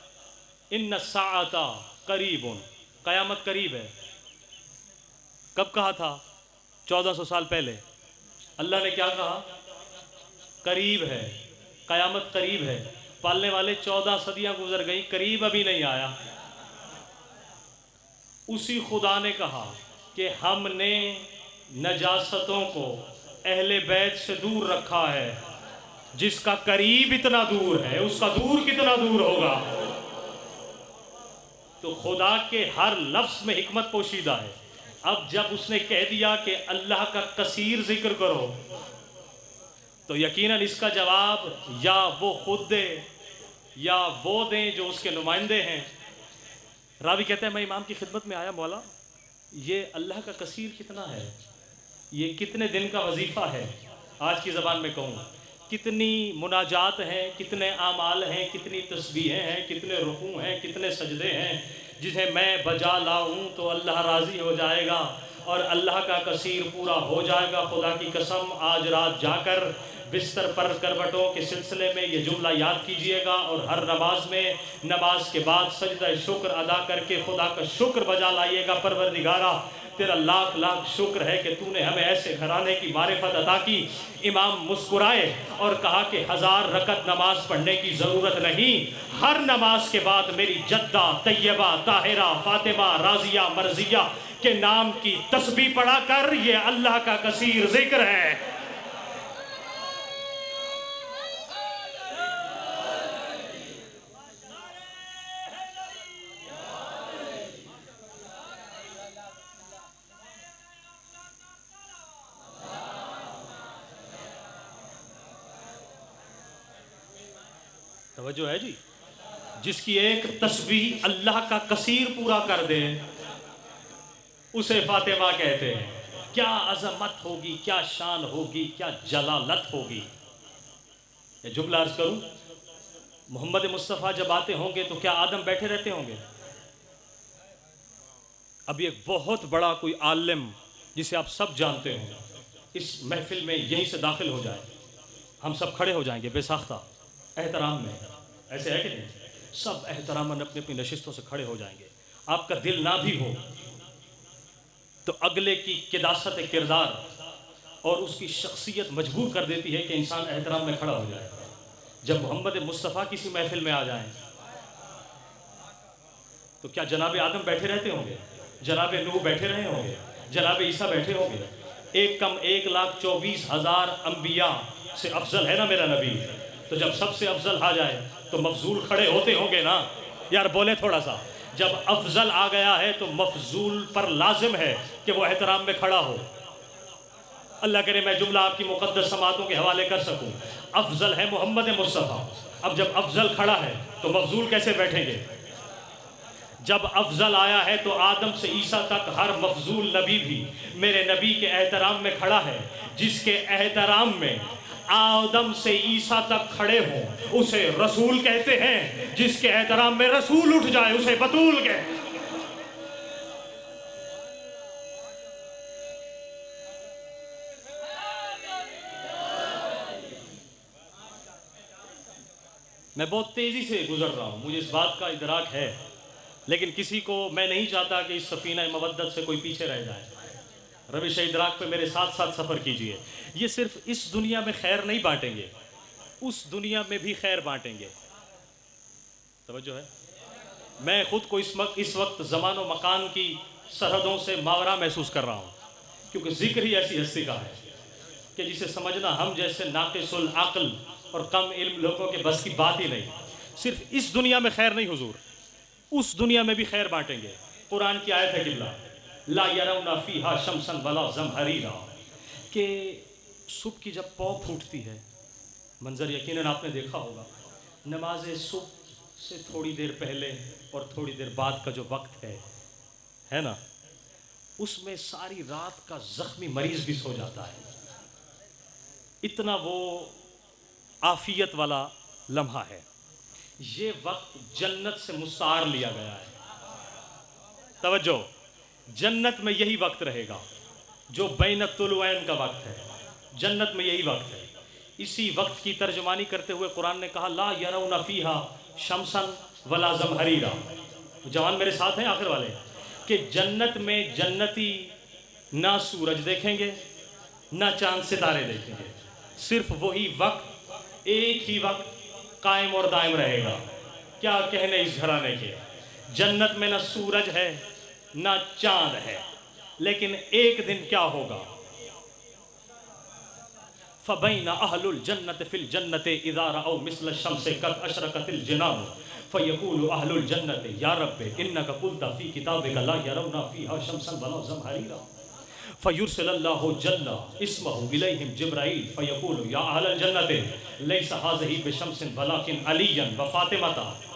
ان الساعۃ قریب، قیامت قریب ہے۔ کب کہا تھا؟ 1400 سال پہلے۔ اللہ نے کیا کہا؟ قریب ہے، قیامت قریب ہے۔ پالنے والے 14 صدیاں گزر گئی، قریب ابھی نہیں آیا۔ اسی خدا نے کہا کہ ہم نے نجاستوں کو اہل بیت سے دور رکھا ہے، جس کا قریب اتنا دور ہے اس کا دور کتنا دور ہوگا۔ تو خدا کے ہر لفظ میں حکمت پوشیدہ ہے۔ اب جب اس نے کہہ دیا کہ اللہ کا کثیر ذکر کرو تو یقیناً اس کا جواب یا وہ خود دے یا وہ دیں جو اس کے نمائندے ہیں۔ راوی کہتے ہیں میں امام کی خدمت میں آیا، مولا یہ اللہ کا کثیر کتنا ہے، یہ کتنے دن کا وظیفہ ہے، آج کی زبان میں کہوں کتنی مناجات ہیں، کتنے اعمال ہیں، کتنی تسبیحیں ہیں، کتنے رکوع ہیں، کتنے سجدے ہیں، جنہیں میں بجا لاؤں تو اللہ راضی ہو جائے گا، اور اللہ کا کثیر پورا ہو جائے گا۔ خدا کی قسم آج رات جا کر بستر پر کروٹوں کے سلسلے میں یہ جملہ یاد کیجئے گا، اور ہر نماز میں نماز کے بعد سجدہ شکر ادا کر کے خدا کا شکر بجا لائیے گا۔ پروردگارہ تیرا لاکھ لاکھ شکر ہے کہ تو نے ہمیں ایسے گھرانے کی معرفت عطا کی۔ امام مسکرائے اور کہا کہ 1000 رکعت نماز پڑھنے کی ضرورت نہیں، ہر نماز کے بعد میری جدہ طیبہ طاہرہ فاطمہ راضیہ مرضیہ کے نام کی تسبیح پڑھا کر، یہ اللہ کا کثیر ذکر ہے۔ توجہ ہے جی؟ جس کی ایک تسبیح اللہ کا کثیر پورا کر دے اسے فاطمہ کہتے ہیں۔ کیا عظمت ہوگی، کیا شان ہوگی، کیا جلالت ہوگی۔ یہ جملہ عرض کروں، محمد مصطفیٰ جب آتے ہوں گے تو کیا آدم بیٹھے رہتے ہوں گے؟ ابھی ایک بہت بڑا کوئی عالم جسے آپ سب جانتے ہوں اس محفل میں یہیں سے داخل ہو جائے، ہم سب کھڑے ہو جائیں گے بے ساختہ احترام میں، ایسے ہے کہ نہیں؟ سب احتراماً اپنی اپنی نشستوں سے کھڑے ہو جائیں گے۔ آپ کا دل نہ بھی ہو تو اگلے کی قداست کردار اور اس کی شخصیت مجبور کر دیتی ہے کہ انسان احترام میں کھڑا ہو جائے۔ جب محمد مصطفیٰ کسی محفل میں آ جائیں تو کیا جناب آدم بیٹھے رہتے ہوں گے؟ جناب نوح بیٹھے رہے ہوں گے؟ جناب عیسیٰ بیٹھے ہوں گے؟ ایک کم 1,24,000 انبیاء سے افضل ہے نا میرا نبی؟ تو جب سب سے افضل آ جائے تو مفضول کھڑے ہوتے ہوں گے نا؟ یار بولیں تھوڑا سا۔ جب افضل آ گیا ہے تو مفضول پر لازم ہے کہ وہ احترام میں کھڑا ہو۔ اللہ کرے میں جملہ آپ کی مقدس سماعتوں کے حوالے کر سکوں۔ افضل ہے محمد مصطفیٰ، اب جب افضل کھڑا ہے تو مفضول کیسے بیٹھیں گے؟ جب افضل آیا ہے تو آدم سے عیسیٰ تک ہر مفضول نبی بھی میرے نبی کے احترام میں کھڑا ہے۔ جس کے احترام میں آدم سے عیسیٰ تک کھڑے ہوں اسے رسول کہتے ہیں، جس کے احترام میں رسول اٹھ جائے اسے بطول کہتے ہیں۔ میں بہت تیزی سے گزر رہا ہوں، مجھے اس بات کا ادراک ہے، لیکن کسی کو میں نہیں چاہتا کہ اس سفینہ مودت سے کوئی پیچھے رہ جائے۔ روش ادراک پہ میرے ساتھ ساتھ سفر کیجئے۔ یہ صرف اس دنیا میں خیر نہیں بانٹیں گے، اس دنیا میں بھی خیر بانٹیں گے۔ توجہ ہے؟ میں خود کو اس وقت زمان و مکان کی سرحدوں سے ماورا محسوس کر رہا ہوں، کیونکہ ذکر ہی ایسی ہستی کا ہے کہ جسے سمجھنا ہم جیسے ناقص العقل اور کم علم لوگوں کے بس کی بات ہی نہیں۔ صرف اس دنیا میں خیر نہیں حضور، اس دنیا میں بھی خیر بانٹیں گے۔ قرآن کی آیت ہے قبلہ لا یرون فیہا شمسا ولا زمہریرا، کہ صبح کی جب پاؤں پھوٹتی ہے، منظر یقیناً آپ نے دیکھا ہوگا، نماز صبح سے تھوڑی دیر پہلے اور تھوڑی دیر بعد کا جو وقت ہے نا، اس میں ساری رات کا زخمی مریض بھی سو جاتا ہے۔ اتنا وہ عافیت والا لمحہ ہے۔ یہ وقت جنت سے مستعار لیا گیا ہے۔ توجہ، جنت میں یہی وقت رہے گا جو بین الطلوعین کا وقت ہے، جنت میں یہی وقت ہے۔ اسی وقت کی ترجمانی کرتے ہوئے قرآن نے کہا لا یرون فیہا شمسا ولا زمہریرا۔ جوان میرے ساتھ ہیں آخر والے، کہ جنت میں جنتی نہ سورج دیکھیں گے نہ چاند ستارے دیکھیں گے، صرف وہی وقت، ایک ہی وقت قائم اور دائم رہے گا۔ کیا کہنے اس گھرانے کے، جنت میں نہ سورج ہے نہ چاند ہے، لیکن ایک دن کیا ہوگا؟ فَبَيْنَ أَهْلُ الْجَنَّةِ فِي الْجَنَّةِ إِذَا رَأَوْا مِثْلَ الشَّمْسِ قَدْ أَشْرَقَتِ الْجِنَانُ فَيَقُولُ أَهْلُ الْجَنَّةِ يَا رَبِّ إِنَّكَ قُلْتَ فِي كِتَابِكَ لَا يَرَوْنَ فِيهَا شَمْسًا وَلَا زَمْهَرِيرًا فَيُرْسِلَ اللَّهُ جَلَّ اسْمَهُ إِلَيْهِمْ جِبْرَائِيلَ فَيَقُولُ يَا أَهْلَ الْجَنَّةِ لَيْسَ هَٰذِهِ بِشَمْسٍ وَلَٰكِنْ عَلِيًّا وَفَاطِمَةً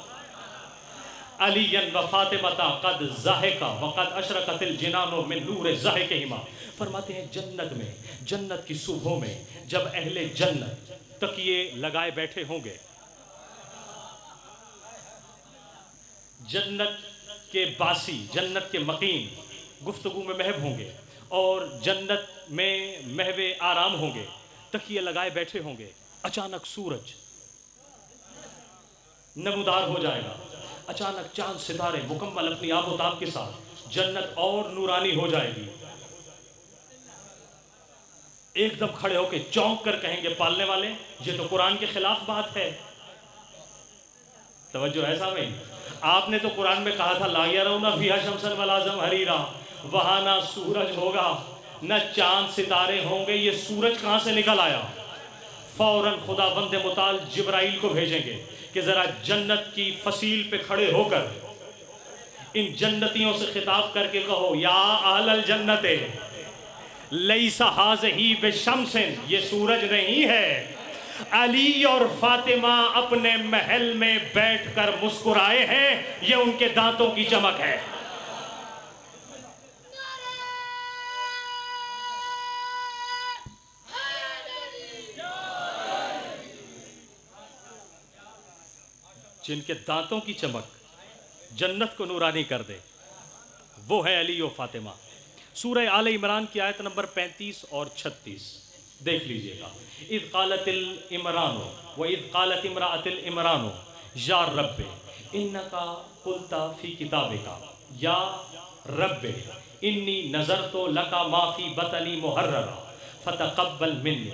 علیًّا وفاطمۃ قد ضحکا وقد اشرقت الجنان من نور ضحکہما۔ فرماتے ہیں جنت میں، جنت کی صبحوں میں جب اہل جنت تکیے لگائے بیٹھے ہوں گے، جنت کے باسی، جنت کے مقیم گفتگو میں محب ہوں گے، اور جنت میں محو آرام ہوں گے، تکیے لگائے بیٹھے ہوں گے، اچانک سورج نمودار ہو جائے گا، اچانک چاند ستارے مکمل اپنی آب و تاب کے ساتھ، جنت اور نورانی ہو جائے گی۔ ایک دم کھڑے ہو کے چونک کر کہیں گے پالنے والے یہ تو قرآن کے خلاف بات ہے۔ توجہ ہے سامعین، آپ نے تو قرآن میں کہا تھا لا یرون فیہا شمسا ولا زمہریرا، وہاں نہ سورج ہوگا نہ چاند ستارے ہوں گے، یہ سورج کہاں سے نکل آیا؟ فوراً خدا بند متعال جبرائیل کو بھیجیں گے کہ ذرا جنت کی فصیل پہ کھڑے ہو کر ان جنتیوں سے خطاب کر کے کہو یا اہل الجنت لیس ھذہ بشمس، یہ سورج نہیں ہے، علی اور فاطمہ اپنے محل میں بیٹھ کر مسکرائے ہیں، یہ ان کے دانتوں کی چمک ہے۔ جن کے دانتوں کی چمک جنت کو نورانی کر دے وہ ہے علی و فاطمہ۔ سورہ آل عمران کی آیت نمبر 35 اور 36 دیکھ لیجئے گا۔ اذ قالت العمران و اذ قالت امرأۃ العمران یا رب انکا قلت فی کتابک یا رب انی نظرت لکا ما فی بطنی محررا فتقبل منی۔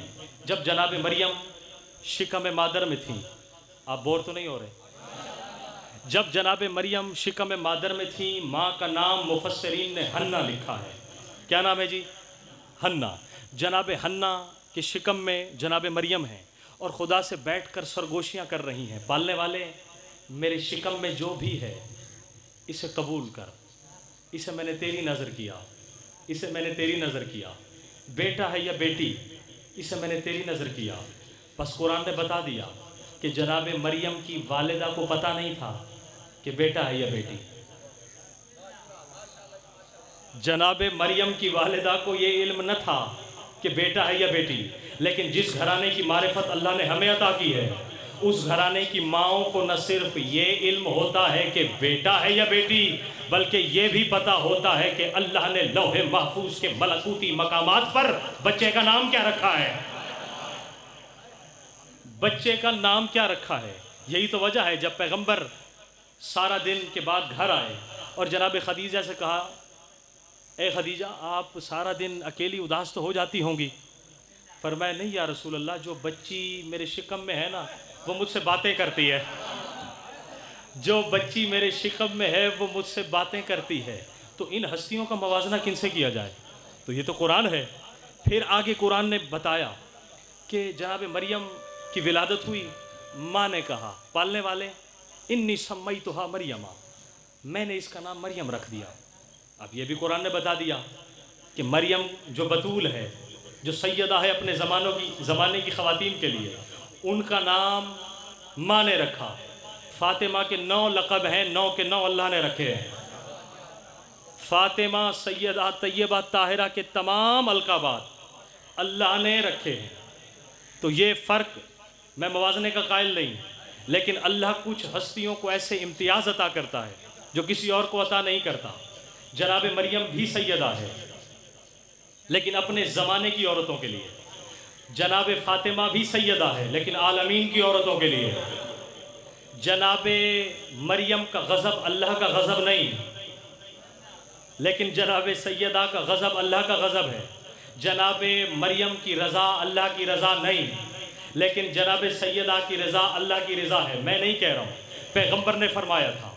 جب جناب مریم شکم مادر میں تھیں، آپ بور تو نہیں ہو رہے؟ جب جناب مریم شکم مادر میں تھیں، ماں کا نام مفسرین نے حنہ لکھا ہے۔ کیا نام ہے جی؟ حنہ۔ جناب حنہ کے شکم میں جناب مریم ہیں اور خدا سے بیٹھ کر سرگوشیاں کر رہی ہیں، پالنے والے میرے شکم میں جو بھی ہے اسے قبول کر، اسے میں نے تیری نظر کیا، اسے میں نے تیری نظر کیا، بیٹا ہے یا بیٹی اسے میں نے تیری نظر کیا۔ بس قرآن نے بتا دیا کہ جناب مریم کی والدہ کو پتہ نہیں تھا کہ بیٹا ہے یا بیٹی۔ جناب مریم کی والدہ کو یہ علم نہ تھا کہ بیٹا ہے یا بیٹی، لیکن جس گھرانے کی معرفت اللہ نے ہمیں عطا کی ہے اس گھرانے کی ماؤں کو نہ صرف یہ علم ہوتا ہے کہ بیٹا ہے یا بیٹی، بلکہ یہ بھی پتا ہوتا ہے کہ اللہ نے لوح محفوظ کے ملکوتی مقامات پر بچے کا نام کیا رکھا ہے۔ بچے کا نام کیا رکھا ہے؟ یہی تو وجہ ہے جب پیغمبر سارا دن کے بعد گھر آئے اور جناب خدیجہ سے کہا اے خدیجہ آپ سارا دن اکیلی اداس تو ہو جاتی ہوں گی؟ فرمایا نہیں یا رسول اللہ، جو بچی میرے شکم میں ہے نا وہ مجھ سے باتیں کرتی ہے، جو بچی میرے شکم میں ہے وہ مجھ سے باتیں کرتی ہے۔ تو ان ہستیوں کا موازنہ کن سے کیا جائے؟ تو یہ تو قرآن ہے۔ پھر آگے قرآن نے بتایا کہ جناب مریم کی ولادت ہوئی، ماں نے کہا پالنے والے انی سمیتھا مریم، میں نے اس کا نام مریم رکھ دیا۔ اب یہ بھی قرآن نے بتا دیا کہ مریم جو بطول ہے، جو سیدہ ہے اپنے زمانے کی خواتین کے لیے، ان کا نام ماں نے رکھا۔ فاطمہ کے 9 لقب ہیں، 9 کے 9 اللہ نے رکھے ہیں۔ فاطمہ، سیدہ، طیبہ، طاہرہ کے تمام القابات اللہ نے رکھے ہیں۔ تو یہ فرق میں موازنے کا قائل نہیں، لیکن اللہ کچھ ہستیوں کو ایسے امتیاز عطا کرتا ہے جو کسی اور کو عطا نہیں کرتا۔ جناب مریم بھی سیدہ ہے لیکن اپنے زمانے کی عورتوں کے لیے، جناب فاطمہ بھی سیدہ ہے لیکن عالمین کی عورتوں کے لیے۔ جناب مریم کا غضب اللہ کا غضب نہیں، لیکن جناب سیدہ کا غضب اللہ کا غضب ہے۔ جناب مریم کی رضا اللہ کی رضا نہیں، لیکن جناب سیدہ کی رضا اللہ کی رضا ہے۔ میں نہیں کہہ رہا ہوں، پیغمبر نے فرمایا تھا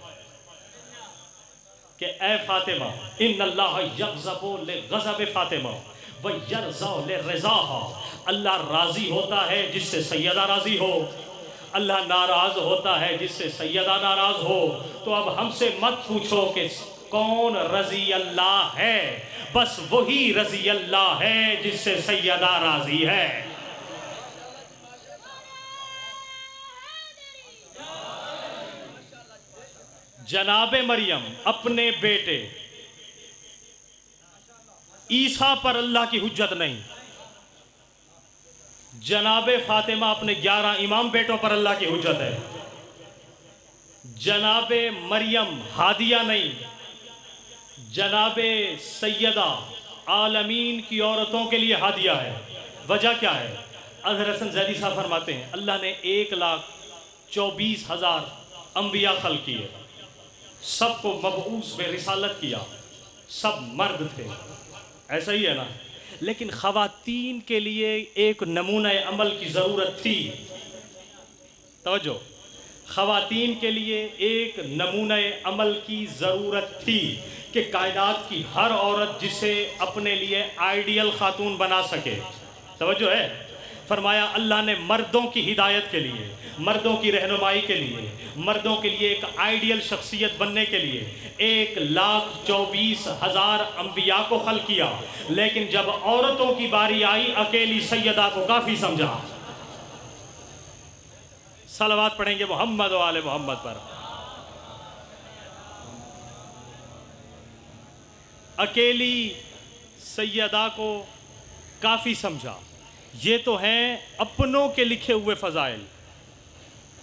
کہ اے فاطمہ ان اللہ یغضب لغضب فاطمہ ویرضا لرضاها، اللہ راضی ہوتا ہے جس سے سیدہ راضی ہو، اللہ ناراض ہوتا ہے جس سے سیدہ ناراض ہو۔ تو اب ہم سے مت پوچھو کہ کون رضی اللہ ہے، بس وہی رضی اللہ ہے جس سے سیدہ راضی ہے۔ جناب مریم اپنے بیٹے عیسیٰ پر اللہ کی حجت نہیں، جناب فاطمہ اپنے 11 امام بیٹوں پر اللہ کی حجت ہے۔ جناب مریم ہادیہ نہیں، جناب سیدہ عالمین کی عورتوں کے لیے ہدیہ ہے۔ وجہ کیا ہے؟ اظہر حسن زیدی صاحب فرماتے ہیں اللہ نے 1,24,000 انبیاء خلق کیے، سب کو مبعوث میں رسالت کیا، سب مرد تھے، ایسا ہی ہے نا؟ لیکن خواتین کے لیے ایک نمونہ عمل کی ضرورت تھی۔ توجہ، خواتین کے لیے ایک نمونہ عمل کی ضرورت تھی کہ کائنات کی ہر عورت جسے اپنے لیے آئیڈیل خاتون بنا سکے۔ توجہ ہے؟ فرمایا اللہ نے مردوں کی ہدایت کے لیے، مردوں کی رہنمائی کے لیے، مردوں کے لیے ایک آئیڈیل شخصیت بننے کے لیے 1,24,000 انبیاء کو خلق کیا، لیکن جب عورتوں کی باری آئی اکیلی سیدہ کو کافی سمجھا۔ صلوات پڑھیں گے محمد و آل محمد پر۔ اکیلی سیدہ کو کافی سمجھا۔ یہ تو ہیں اپنوں کے لکھے ہوئے فضائل۔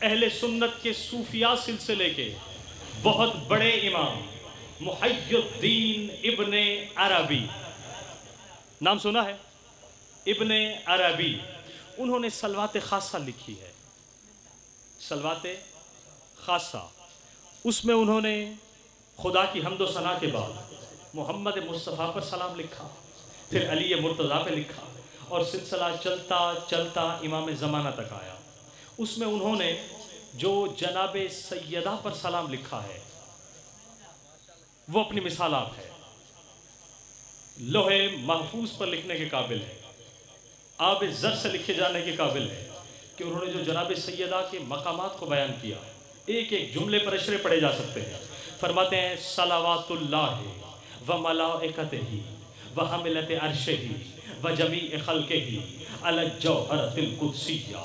اہل سنت کے صوفیاء سلسلے کے بہت بڑے امام محی الدین ابن عربی، نام سنا ہے؟ ابن عربی، انہوں نے صلوات خاصہ لکھی ہے، صلوات خاصہ۔ اس میں انہوں نے خدا کی حمد و ثنا کے بعد محمد مصطفیٰ پر سلام لکھا، پھر علی مرتضیٰ پہ لکھا، اور سلسلہ چلتا چلتا امام زمانہ تک آیا۔ اس میں انہوں نے جو جناب سیدہ پر سلام لکھا ہے وہ اپنی مثال آپ ہے، لوح محفوظ پر لکھنے کے قابل ہے، آب زر سے لکھے جانے کے قابل ہے کہ انہوں نے جو جناب سیدہ کے مقامات کو بیان کیا، ایک ایک جملے پر اشرے پڑھے جا سکتے ہیں۔ فرماتے ہیں صلوات اللہ و ملائکتہ و حملۃ عرشہ و جمیع خلقہ علی الجوہرۃ القدسیہ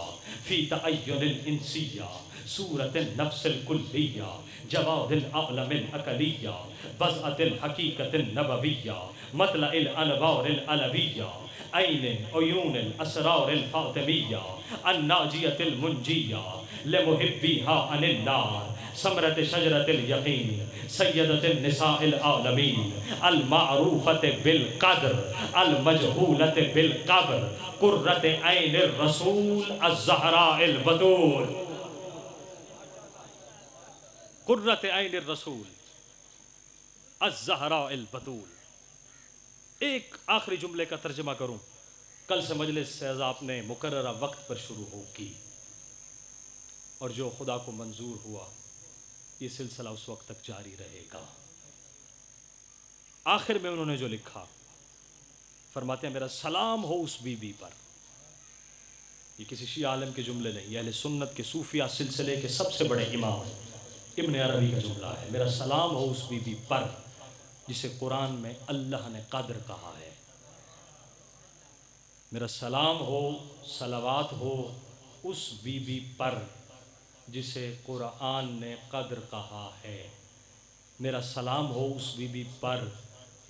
فی تعین الانسیہ صورت النفس الکلیہ جواد الاعلم الاکلیہ بضعۃ الحقیقت النبویہ مطلع الانوار العلویہ عین عیون الاسرار الفاطمیہ الناجیۃ المنجیہ لمحبیہا عن النار ثمرۃ شجرۃ الیقین سیدۃ النساء العالمین المعروفۃ بالقدر المجہولۃ بالقبر قرۃ عین الرسول الزہراء البتول، قرۃ عین الرسول الزہراء البتول۔ ایک آخری جملے کا ترجمہ کروں، کل سے مجلس سے آپ نے مقررہ وقت پر شروع ہو کی، اور جو خدا کو منظور ہوا یہ سلسلہ اس وقت تک جاری رہے گا۔ آخر میں انہوں نے جو لکھا، فرماتے ہیں میرا سلام ہو اس بی بی پر۔ یہ کسی شیعہ عالم کے جملے نہیں، اہل سنت کے صوفیہ سلسلے کے سب سے بڑے امام ابن عربی کا جملہ ہے، میرا سلام ہو اس بی بی پر جسے قرآن میں اللہ نے قدر کہا ہے۔ میرا سلام ہو، صلوات ہو اس بی بی پر جسے قرآن نے قدر کہا ہے۔ میرا سلام ہو اس بی بی پر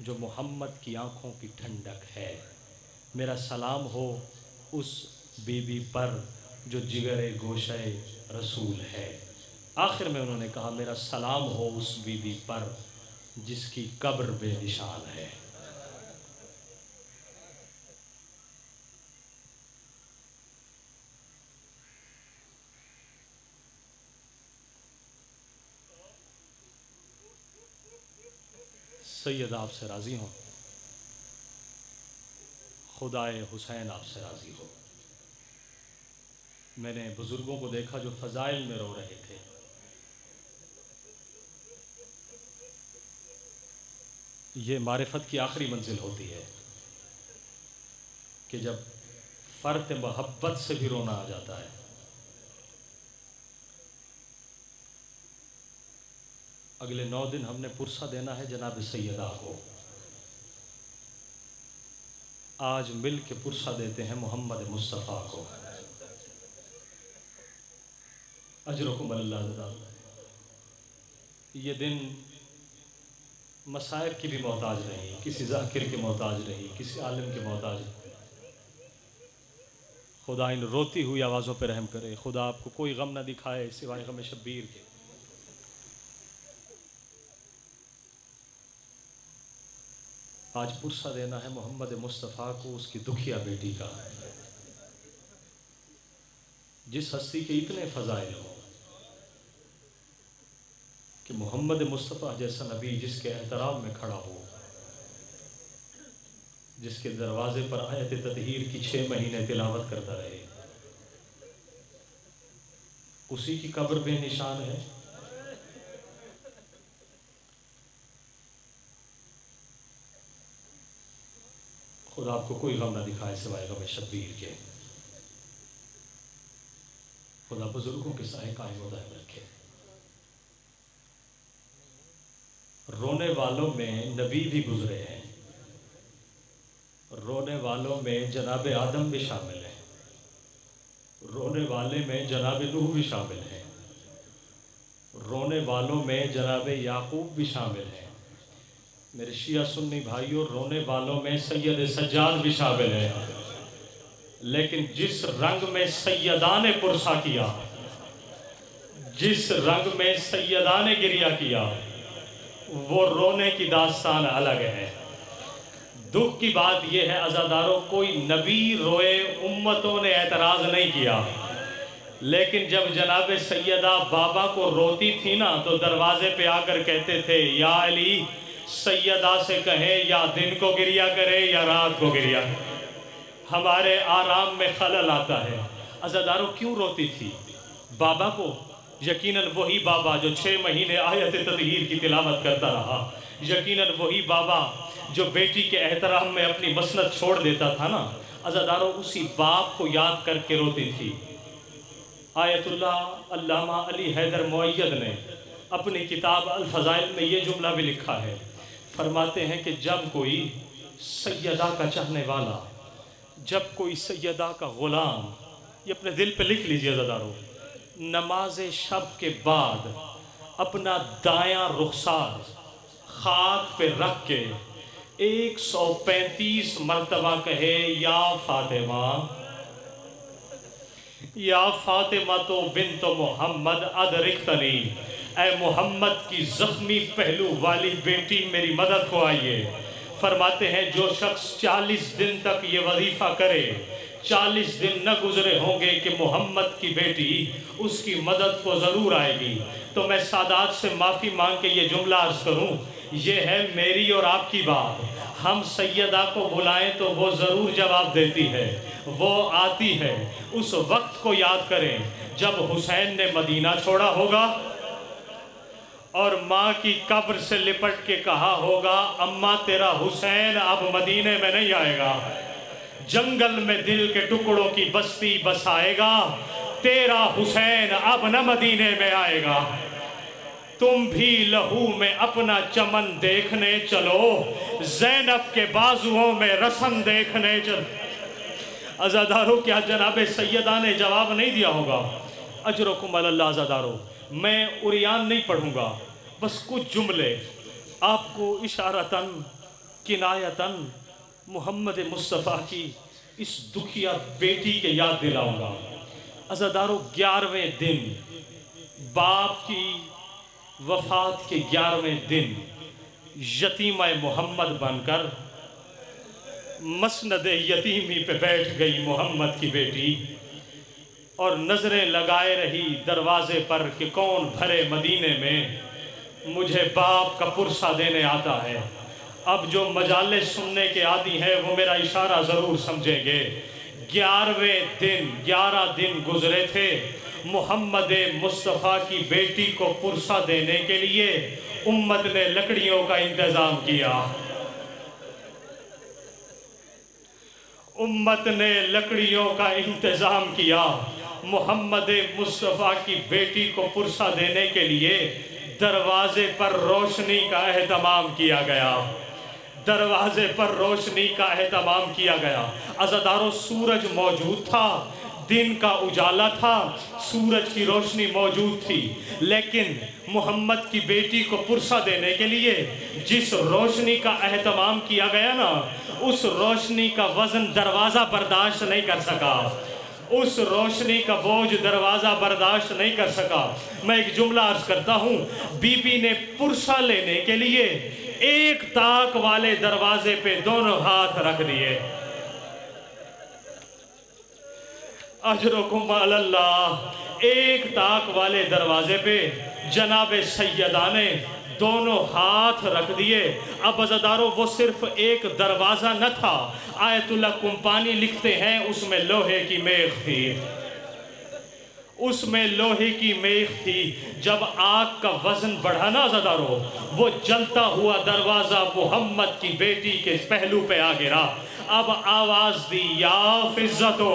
جو محمد کی آنکھوں کی ٹھنڈک ہے۔ میرا سلام ہو اس بی بی پر جو جگر گوشہ رسول ہے۔ آخر میں انہوں نے کہا میرا سلام ہو اس بی بی پر جس کی قبر بے نشان ہے۔ سید آپ سے راضی ہوں، خدائے حسین آپ سے راضی ہو۔ میں نے بزرگوں کو دیکھا جو فضائل میں رو رہے تھے۔ یہ معرفت کی آخری منزل ہوتی ہے کہ جب فرط محبت سے بھی رونا آ جاتا ہے۔ اگلے 9 دن ہم نے پرسہ دینا ہے جناب سیدہ کو۔ آج مل کے پرسہ دیتے ہیں محمد مصطفیٰ کو۔ اجرکم اللہ۔ یہ دن مصائب کی بھی محتاج نہیں، کسی ذاکر کے محتاج نہیں، کسی عالم کے محتاج نہیں۔ خدا ان روتی ہوئی آوازوں پہ رحم کرے، خدا آپ کو کوئی غم نہ دکھائے سوائے غم شبیر کے۔ آج پرسہ دینا ہے محمد مصطفیٰ کو اس کی دکھیا بیٹی کا، جس ہستی کے اتنے فضائل ہوں کہ محمد مصطفیٰ جیسا نبی جس کے احترام میں کھڑا ہو، جس کے دروازے پر آیت تطہیر کی 6 مہینے تلاوت کرتا رہے، اسی کی قبر بے نشان ہے۔ خدا آپ کو کوئی غم نہ دکھائے سوائے غم شبیر کے۔ خدا بزرگوں کے سائے قائم و دائم رکھے۔ رونے والوں میں نبی بھی گزرے ہیں، رونے والوں میں جناب آدم بھی شامل ہیں، رونے والے میں جناب نوح بھی شامل ہیں، رونے والوں میں جناب یعقوب بھی شامل ہیں۔ میرے شیعہ سنی بھائیوں، رونے والوں میں سید سجاد بھی شامل ہیں، لیکن جس رنگ میں سیدان پرسہ کیا، جس رنگ میں سیدان گریہ کیا، وہ رونے کی داستان الگ ہے۔ دکھ کی بات یہ ہے عزاداروں، کوئی نبی روئے امتوں نے اعتراض نہیں کیا، لیکن جب جناب سیدہ بابا کو روتی تھی نا تو دروازے پہ آ کر کہتے تھے یا علی سیدہ سے کہیں یا دن کو گریہ کرے یا رات کو گریہ، ہمارے آرام میں خلل آتا ہے۔ عزاداروں کیوں روتی تھی بابا کو؟ یقیناً وہی بابا جو 6 مہینے آیت تطہیر کی تلاوت کرتا رہا، یقیناً وہی بابا جو بیٹی کے احترام میں اپنی مسند چھوڑ دیتا تھا نا، عزاداروں اسی باپ کو یاد کر کے روتی تھی۔ آیت اللہ علامہ علی حیدر مؤید نے اپنی کتاب الفضائل میں یہ جملہ بھی لکھا ہے، فرماتے ہیں کہ جب کوئی سیدہ کا چاہنے والا، جب کوئی سیدہ کا غلام، یہ اپنے دل پہ لکھ لیجئے عزاداروں، نماز شب کے بعد اپنا دایاں رخسار خاک پہ رکھ کے 135 مرتبہ کہے یا فاطمہ، یا فاطمہ تو بنت محمد ادرکتنی، اے محمد کی زخمی پہلو والی بیٹی میری مدد کو آئیے۔ فرماتے ہیں جو شخص 40 دن تک یہ وظیفہ کرے، 40 دن نہ گزرے ہوں گے کہ محمد کی بیٹی اس کی مدد کو ضرور آئے گی۔ تو میں سادات سے معافی مانگ کے یہ جملہ عرض کروں، یہ ہے میری اور آپ کی بات، ہم سیدہ کو بلائیں تو وہ ضرور جواب دیتی ہے، وہ آتی ہے۔ اس وقت کو یاد کریں جب حسین نے مدینہ چھوڑا ہوگا اور ماں کی قبر سے لپٹ کے کہا ہوگا اماں تیرا حسین اب مدینے میں نہیں آئے گا، جنگل میں دل کے ٹکڑوں کی بستی بسائے گا، تیرا حسین اب نہ مدینے میں آئے گا۔ تم بھی لہو میں اپنا چمن دیکھنے چلو، زینب کے بازوؤں میں رسم دیکھنے چلو۔ عزاداروں کیا جناب سیدہ نے جواب نہیں دیا ہوگا؟ اجرکم علی اللہ۔ عزاداروں میں عریان نہیں پڑھوں گا، بس کچھ جملے آپ کو اشارتاً کنایتاً محمد مصطفیٰ کی اس دکھیا بیٹی کے یاد دلاؤں گا۔ عزاداروں 11ویں دن، باپ کی وفات کے 11ویں دن، یتیمہ محمد بن کر مسند یتیمی پہ بیٹھ گئی محمد کی بیٹی، اور نظریں لگائے رہی دروازے پر کہ کون بھرے مدینے میں مجھے باپ کا پرسہ دینے آتا ہے۔ اب جو مجالس سننے کے عادی ہیں وہ میرا اشارہ ضرور سمجھیں گے۔ 11ویں دن، 11 دن گزرے تھے محمد مصطفیٰ کی بیٹی کو پرسہ دینے کے لیے امت نے لکڑیوں کا انتظام کیا، امت نے لکڑیوں کا انتظام کیا۔ محمد مصطفیٰ کی بیٹی کو پرسہ دینے کے لیے دروازے پر روشنی کا اہتمام کیا گیا، دروازے پر روشنی کا اہتمام کیا گیا۔ عزاداروں سورج موجود تھا، دن کا اجالا تھا، سورج کی روشنی موجود تھی، لیکن محمد کی بیٹی کو پرسہ دینے کے لیے جس روشنی کا اہتمام کیا گیا نا، اس روشنی کا وزن دروازہ برداشت نہیں کر سکا۔ اس روشنی کا بوجھ دروازہ برداشت نہیں کر سکا۔ میں ایک جملہ عرض کرتا ہوں، بی بی نے پرسہ لینے کے لیے ایک طاق والے دروازے پہ دونوں ہاتھ رکھ دیے۔ اجرکم علی اللہ، ایک طاق والے دروازے پہ جناب سیدہ نے دونوں ہاتھ رکھ دیے۔ اب عزادارو وہ صرف ایک دروازہ نہ تھا، آیت اللہ کمپانی لکھتے ہیں اس میں لوہے کی میخ تھی، اس میں لوہے کی میخ تھی۔ جب آگ کا وزن بڑھا نا عزادارو، وہ جلتا ہوا دروازہ محمد کی بیٹی کے پہلو پہ آ گرا۔ اب آواز دی، یا فضتو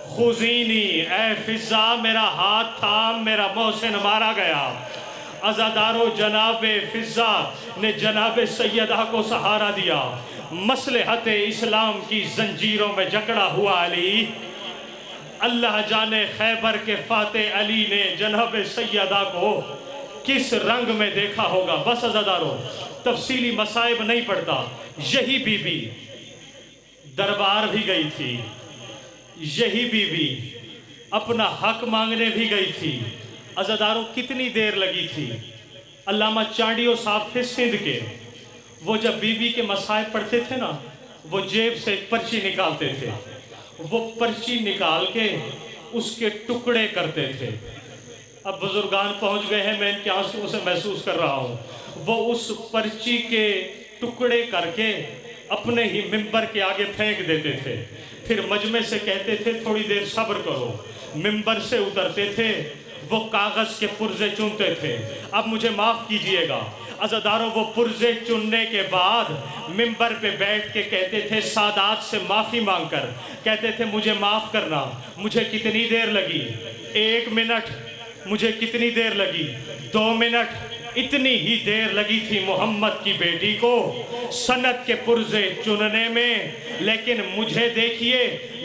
خزینی، اے فضا میرا ہاتھ تھام، میرا محسن مارا گیا۔ عزادارو جناب فضا نے جناب سیدہ کو سہارا دیا۔ مصلحت اسلام کی زنجیروں میں جکڑا ہوا علی، اللہ جانے خیبر کے فاتح علی نے جناب سیدہ کو کس رنگ میں دیکھا ہوگا۔ بس عزادارو تفصیلی مصائب نہیں پڑتا، یہی بی بی دربار بھی گئی تھی، یہی بی بی اپنا حق مانگنے بھی گئی تھی۔ عزاداروں کتنی دیر لگی تھی؟ علامہ چانڈیو صاحب تھے سندھ کے، وہ جب بی بی کے مصائب پڑھتے تھے نا، وہ جیب سے ایک پرچی نکالتے تھے، وہ پرچی نکال کے اس کے ٹکڑے کرتے تھے۔ اب بزرگان پہنچ گئے ہیں، میں ان کے آنسوں سے محسوس کر رہا ہوں۔ وہ اس پرچی کے ٹکڑے کر کے اپنے ہی ممبر کے آگے پھینک دیتے تھے، پھر مجمع سے کہتے تھے تھوڑی دیر صبر کرو۔ ممبر سے اترتے تھے، وہ کاغذ کے پرزے چنتے تھے۔ اب مجھے معاف کیجئے گا عزاداروں، وہ پرزے چننے کے بعد ممبر پہ بیٹھ کے کہتے تھے، سادات سے معافی مانگ کر کہتے تھے مجھے معاف کرنا، مجھے کتنی دیر لگی؟ 1 منٹ، مجھے کتنی دیر لگی؟ 2 منٹ، اتنی ہی دیر لگی تھی محمد کی بیٹی کو سنت کے پرزے چننے میں۔ لیکن مجھے دیکھیے،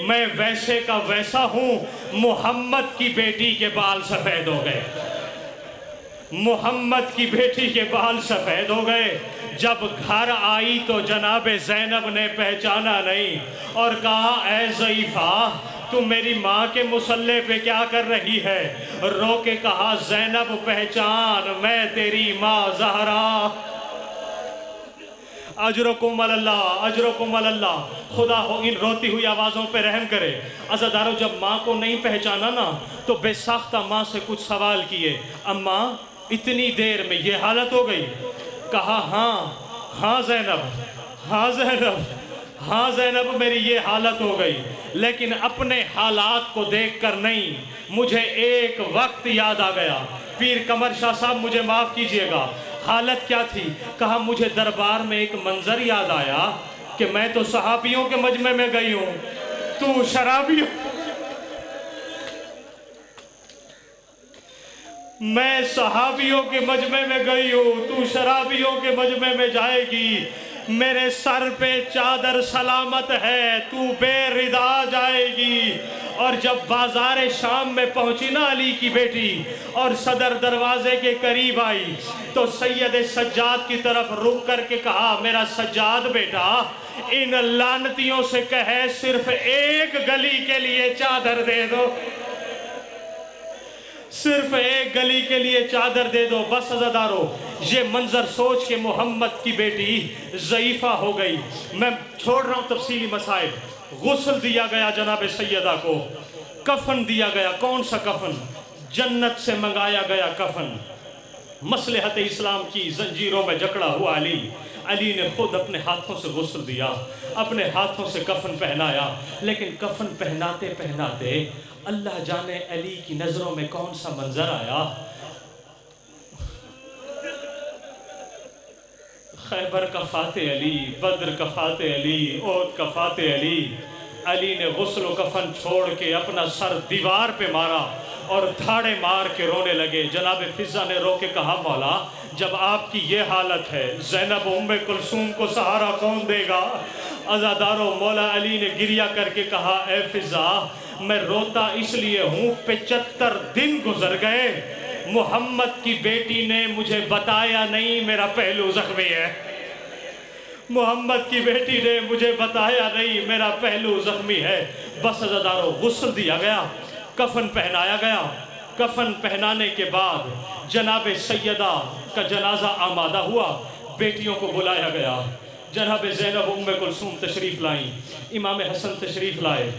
میں ویسے کا ویسا ہوں، محمد کی بیٹی کے بال سفید ہو گئے، محمد کی بیٹی کے بال سفید ہو گئے۔ جب گھر آئی تو جناب زینب نے پہچانا نہیں اور کہا، اے ضعیفہ تو میری ماں کے مصلے پہ کیا کر رہی ہے؟ رو کے کہا، زینب پہچان، میں تیری ماں زہرا۔ اجرکم علی اللہ، اجرکم علی اللہ، خدا ہو ان روتی ہوئی آوازوں پہ رحم کرے۔ عزادارو جب ماں کو نہیں پہچانا نا تو بے ساختہ ماں سے کچھ سوال کیے، اماں اتنی دیر میں یہ حالت ہو گئی؟ کہا ہاں زینب، ہاں زینب، ہاں زینب میری یہ حالت ہو گئی، لیکن اپنے حالات کو دیکھ کر نہیں، مجھے ایک وقت یاد آ گیا۔ پیر قمر شاہ صاحب مجھے معاف کیجئے گا، حالت کیا تھی؟ کہا مجھے دربار میں ایک منظر یاد آیا کہ میں تو صحابیوں کے مجمع میں گئی ہوں، تو شرابیوں، میں صحابیوں کے مجمع میں گئی ہوں، تو شرابیوں کے مجمع میں جائے گی۔ میرے سر پہ چادر سلامت ہے، تو بے ردا جائے گی۔ اور جب بازار شام میں پہنچی نا علی کی بیٹی اور صدر دروازے کے قریب آئی تو سید سجاد کی طرف رک کر کے کہا، میرا سجاد بیٹا ان لعنتیوں سے کہے صرف ایک گلی کے لیے چادر دے دو، صرف ایک گلی کے لیے چادر دے دو۔ بس عزادارو یہ منظر سوچ کے محمد کی بیٹی ضعیفہ ہو گئی۔ میں چھوڑ رہا ہوں تفصیلی مسائل۔ غسل دیا گیا جناب سیدہ کو، کفن دیا گیا۔ کون سا کفن؟ جنت سے منگایا گیا کفن۔ مصلحت اسلام کی زنجیروں میں جکڑا ہوا علی نے خود اپنے ہاتھوں سے غسل دیا، اپنے ہاتھوں سے کفن پہنایا۔ لیکن کفن پہناتے پہناتے اللہ جانے علی کی نظروں میں کون سا منظر آیا۔ خیبر کا فاتح علی، بدر کا فاتح علی، احد کا فاتح علی۔ علی نے غسل و کفن چھوڑ کے اپنا سر دیوار پہ مارا اور دھاڑے مار کے رونے لگے۔ جناب فضا نے رو کے کہا، مولا جب آپ کی یہ حالت ہے، زینب ام کلثوم کو سہارا کون دے گا؟ عزادارو مولا علی نے گریہ کر کے کہا، اے فضا میں روتا اس لیے ہوں 75 دن گزر گئے، محمد کی بیٹی نے مجھے بتایا نہیں میرا پہلو زخمی ہے، محمد کی بیٹی نے مجھے بتایا نہیں میرا پہلو زخمی ہے۔ بس عزادارو غسل دیا گیا، کفن پہنایا گیا۔ کفن پہنانے کے بعد جناب سیدہ کا جنازہ آمادہ ہوا، بیٹیوں کو بلایا گیا۔ جناب زینب ام کلثوم تشریف لائیں، امام حسن تشریف لائے۔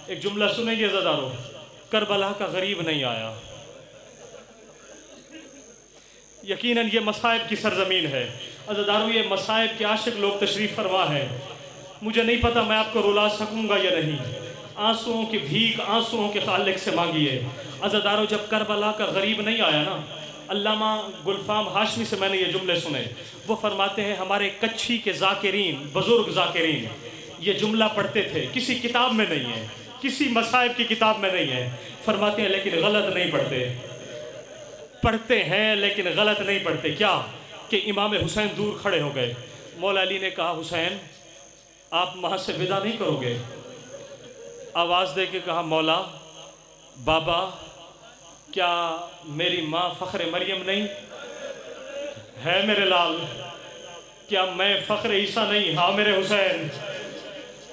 ایک جملہ سنیں گے عزادارو، کربلا کا غریب نہیں آیا۔ یقیناً یہ مصائب کی سرزمین ہے عزادارو، یہ مصائب کے عاشق لوگ تشریف فرما ہے۔ مجھے نہیں پتا میں آپ کو رلا سکوں گا یا نہیں، آنسوؤں کی بھیک آنسوؤں کے خالق سے مانگیے۔ عزادارو جب کربلا کا غریب نہیں آیا نا، علامہ گلفام ہاشمی سے میں نے یہ جملے سنے، وہ فرماتے ہیں ہمارے کچھی کے ذاکرین، بزرگ ذاکرین یہ جملہ پڑھتے تھے، کسی کتاب میں نہیں ہے، کسی مصائب کی کتاب میں نہیں ہے، فرماتے ہیں لیکن غلط نہیں پڑھتے، پڑھتے ہیں لیکن غلط نہیں پڑھتے۔ کیا کہ امام حسین دور کھڑے ہو گئے، مولا علی نے کہا حسین آپ وہاں سے ودا نہیں کرو گے؟ آواز دے کے کہا مولا بابا کیا میری ماں فخر مریم نہیں ہے میرے لال؟ کیا میں فخر عیسیٰ نہیں؟ ہاں میرے حسین۔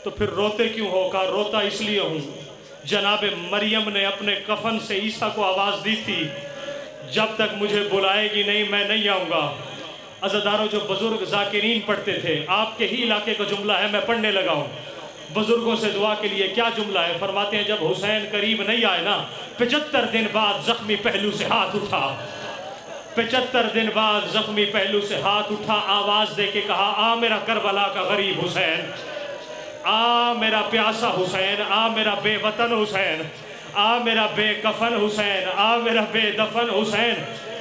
تو پھر روتے کیوں ہو؟ کہا روتا اس لیے ہوں، جناب مریم نے اپنے کفن سے عیسیٰ کو آواز دی تھی جب تک مجھے بلائے گی نہیں میں نہیں آؤں گا۔ عزادارو جو بزرگ ذاکرین پڑھتے تھے، آپ کے ہی علاقے کا جملہ ہے، میں پڑھنے لگا ہوں بزرگوں سے دعا کے لیے۔ کیا جملہ ہے؟ فرماتے ہیں جب حسین قریب نہیں آئے نا، 75 دن بعد زخمی پہلو سے ہاتھ اٹھا، 75 دن بعد زخمی پہلو سے ہاتھ اٹھا، آواز دے کے کہا آ میرا کربلا کا غریب حسین، آ میرا پیاسا حسین، آ میرا بے وطن حسین، آ میرا بے کفن حسین، آ میرا بے دفن حسین۔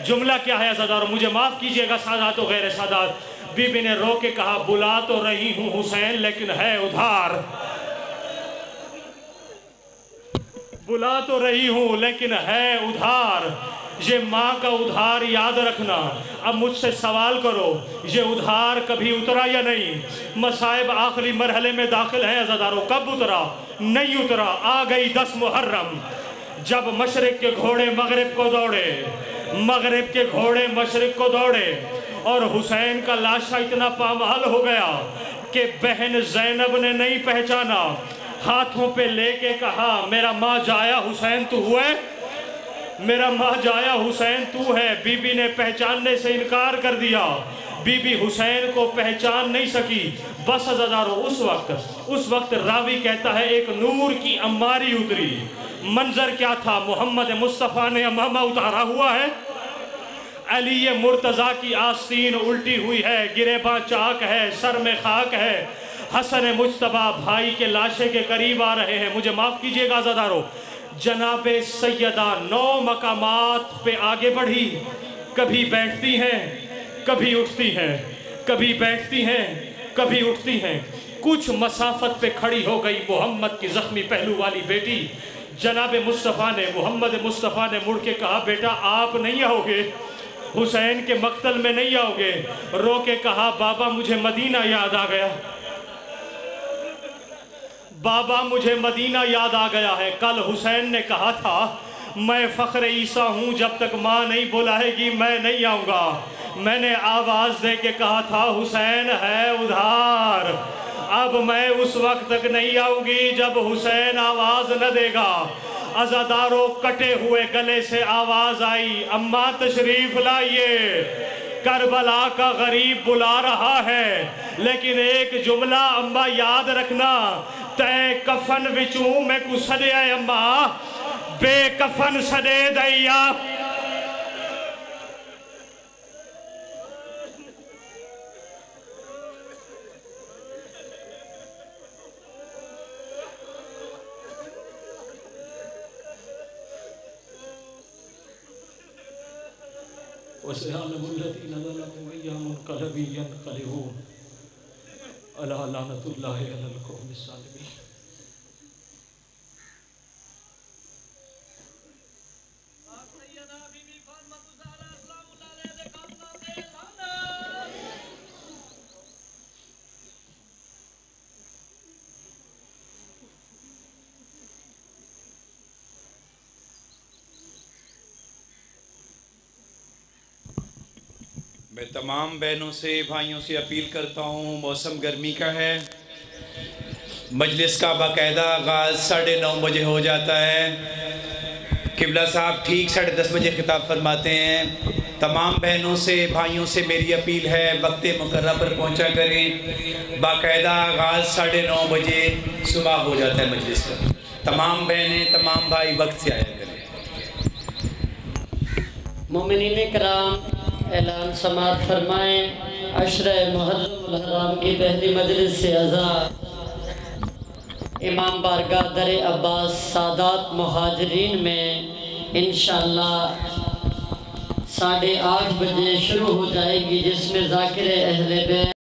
جملہ کیا ہے عزادارو؟ مجھے معاف کیجئے گا سادات و غیر سادات، بی بی نے رو کے کہا بلا تو رہی ہوں حسین لیکن ہے ادھار، بلا تو رہی ہوں لیکن ہے ادھار۔ یہ ماں کا ادھار یاد رکھنا۔ اب مجھ سے سوال کرو یہ ادھار کبھی اترا یا نہیں؟ مصائب آخری مرحلے میں داخل ہیں عزادارو، کب اترا؟ نہیں اترا۔ آ گئی 10 محرم، جب مشرق کے گھوڑے مغرب کو دوڑے، مغرب کے گھوڑے مشرق کو دوڑے، اور حسین کا لاشا اتنا پامال ہو گیا کہ بہن زینب نے نہیں پہچانا، ہاتھوں پہ لے کے کہا میرا ماں جایا حسین تو ہوئے، میرا ماں جایا حسین تو ہے۔ بی بی نے پہچاننے سے انکار کر دیا، بی بی حسین کو پہچان نہیں سکی۔ بس عزادارو اس وقت راوی کہتا ہے ایک نور کی اماری اتری۔ منظر کیا تھا؟ محمد مصطفیٰ نے امامہ اتارا ہوا ہے، علی مرتضیٰ کی آستین الٹی ہوئی ہے، گریباں چاک ہے، سر میں خاک ہے، حسن مجتبیٰ بھائی کے لاشے کے قریب آ رہے ہیں۔ مجھے معاف کیجئے گا عزادارو، جناب سیدہ 9 مقامات پہ آگے بڑھی، کبھی بیٹھتی ہیں کبھی اٹھتی ہیں، کبھی بیٹھتی ہیں کبھی اٹھتی ہیں، کچھ مسافت پہ کھڑی ہو گئی محمد کی زخمی پہلو والی بیٹی۔ جناب مصطفیٰ نے، محمد مصطفیٰ نے مڑ کے کہا بیٹا آپ نہیں آؤ گے، حسین کے مقتل میں نہیں آؤ گے؟ رو کے کہا بابا مجھے مدینہ یاد آ گیا، بابا مجھے مدینہ یاد آ گیا ہے، کل حسین نے کہا تھا میں فخر عیسیٰ ہوں جب تک ماں نہیں بلائے گی میں نہیں آؤں گا۔ میں نے آواز دے کے کہا تھا حسین ہے ادھار، اب میں اس وقت تک نہیں آؤں گی جب حسین آواز نہ دے گا۔ عزادارو کٹے ہوئے گلے سے آواز آئی اماں تشریف لائیے، کربلا کا غریب بلا رہا ہے، لیکن ایک جملہ اماں یاد رکھنا، تے کفن وچوں میں کو سدے آئے اماں، بے کفن سدے دئیا۔ وَسَيَعْلَمُ الَّذِينَ ظَلَمُوا أَيَّ مُنْقَلَبٍ يَنْقَلِبُونَ أَلَا لَعْنَةُ اللَّهِ عَلَى الْقَوْمِ الظَّالِمِينَ۔ میں تمام بہنوں سے بھائیوں سے اپیل کرتا ہوں، موسم گرمی کا ہے، مجلس کا باقاعدہ آغاز 9:30 بجے ہو جاتا ہے۔ قبلہ صاحب ٹھیک 10:30 بجے خطاب فرماتے ہیں۔ تمام بہنوں سے بھائیوں سے میری اپیل ہے وقت مقررہ پر پہنچا کریں۔ باقاعدہ آغاز 9:30 بجے صبح ہو جاتا ہے مجلس کا۔ تمام بہنیں تمام بھائی وقت سے آیا کریں۔ مومنین کرام اعلان سماعت فرمائیں۔ عشرہ محرم الحرام کی پہلی مجلس سے آزاد امام بارگاہ در عباس سادات مہاجرین میں انشاءاللہ 8:30 بجے شروع ہو جائے گی، جس میں ذاکر اہل بیت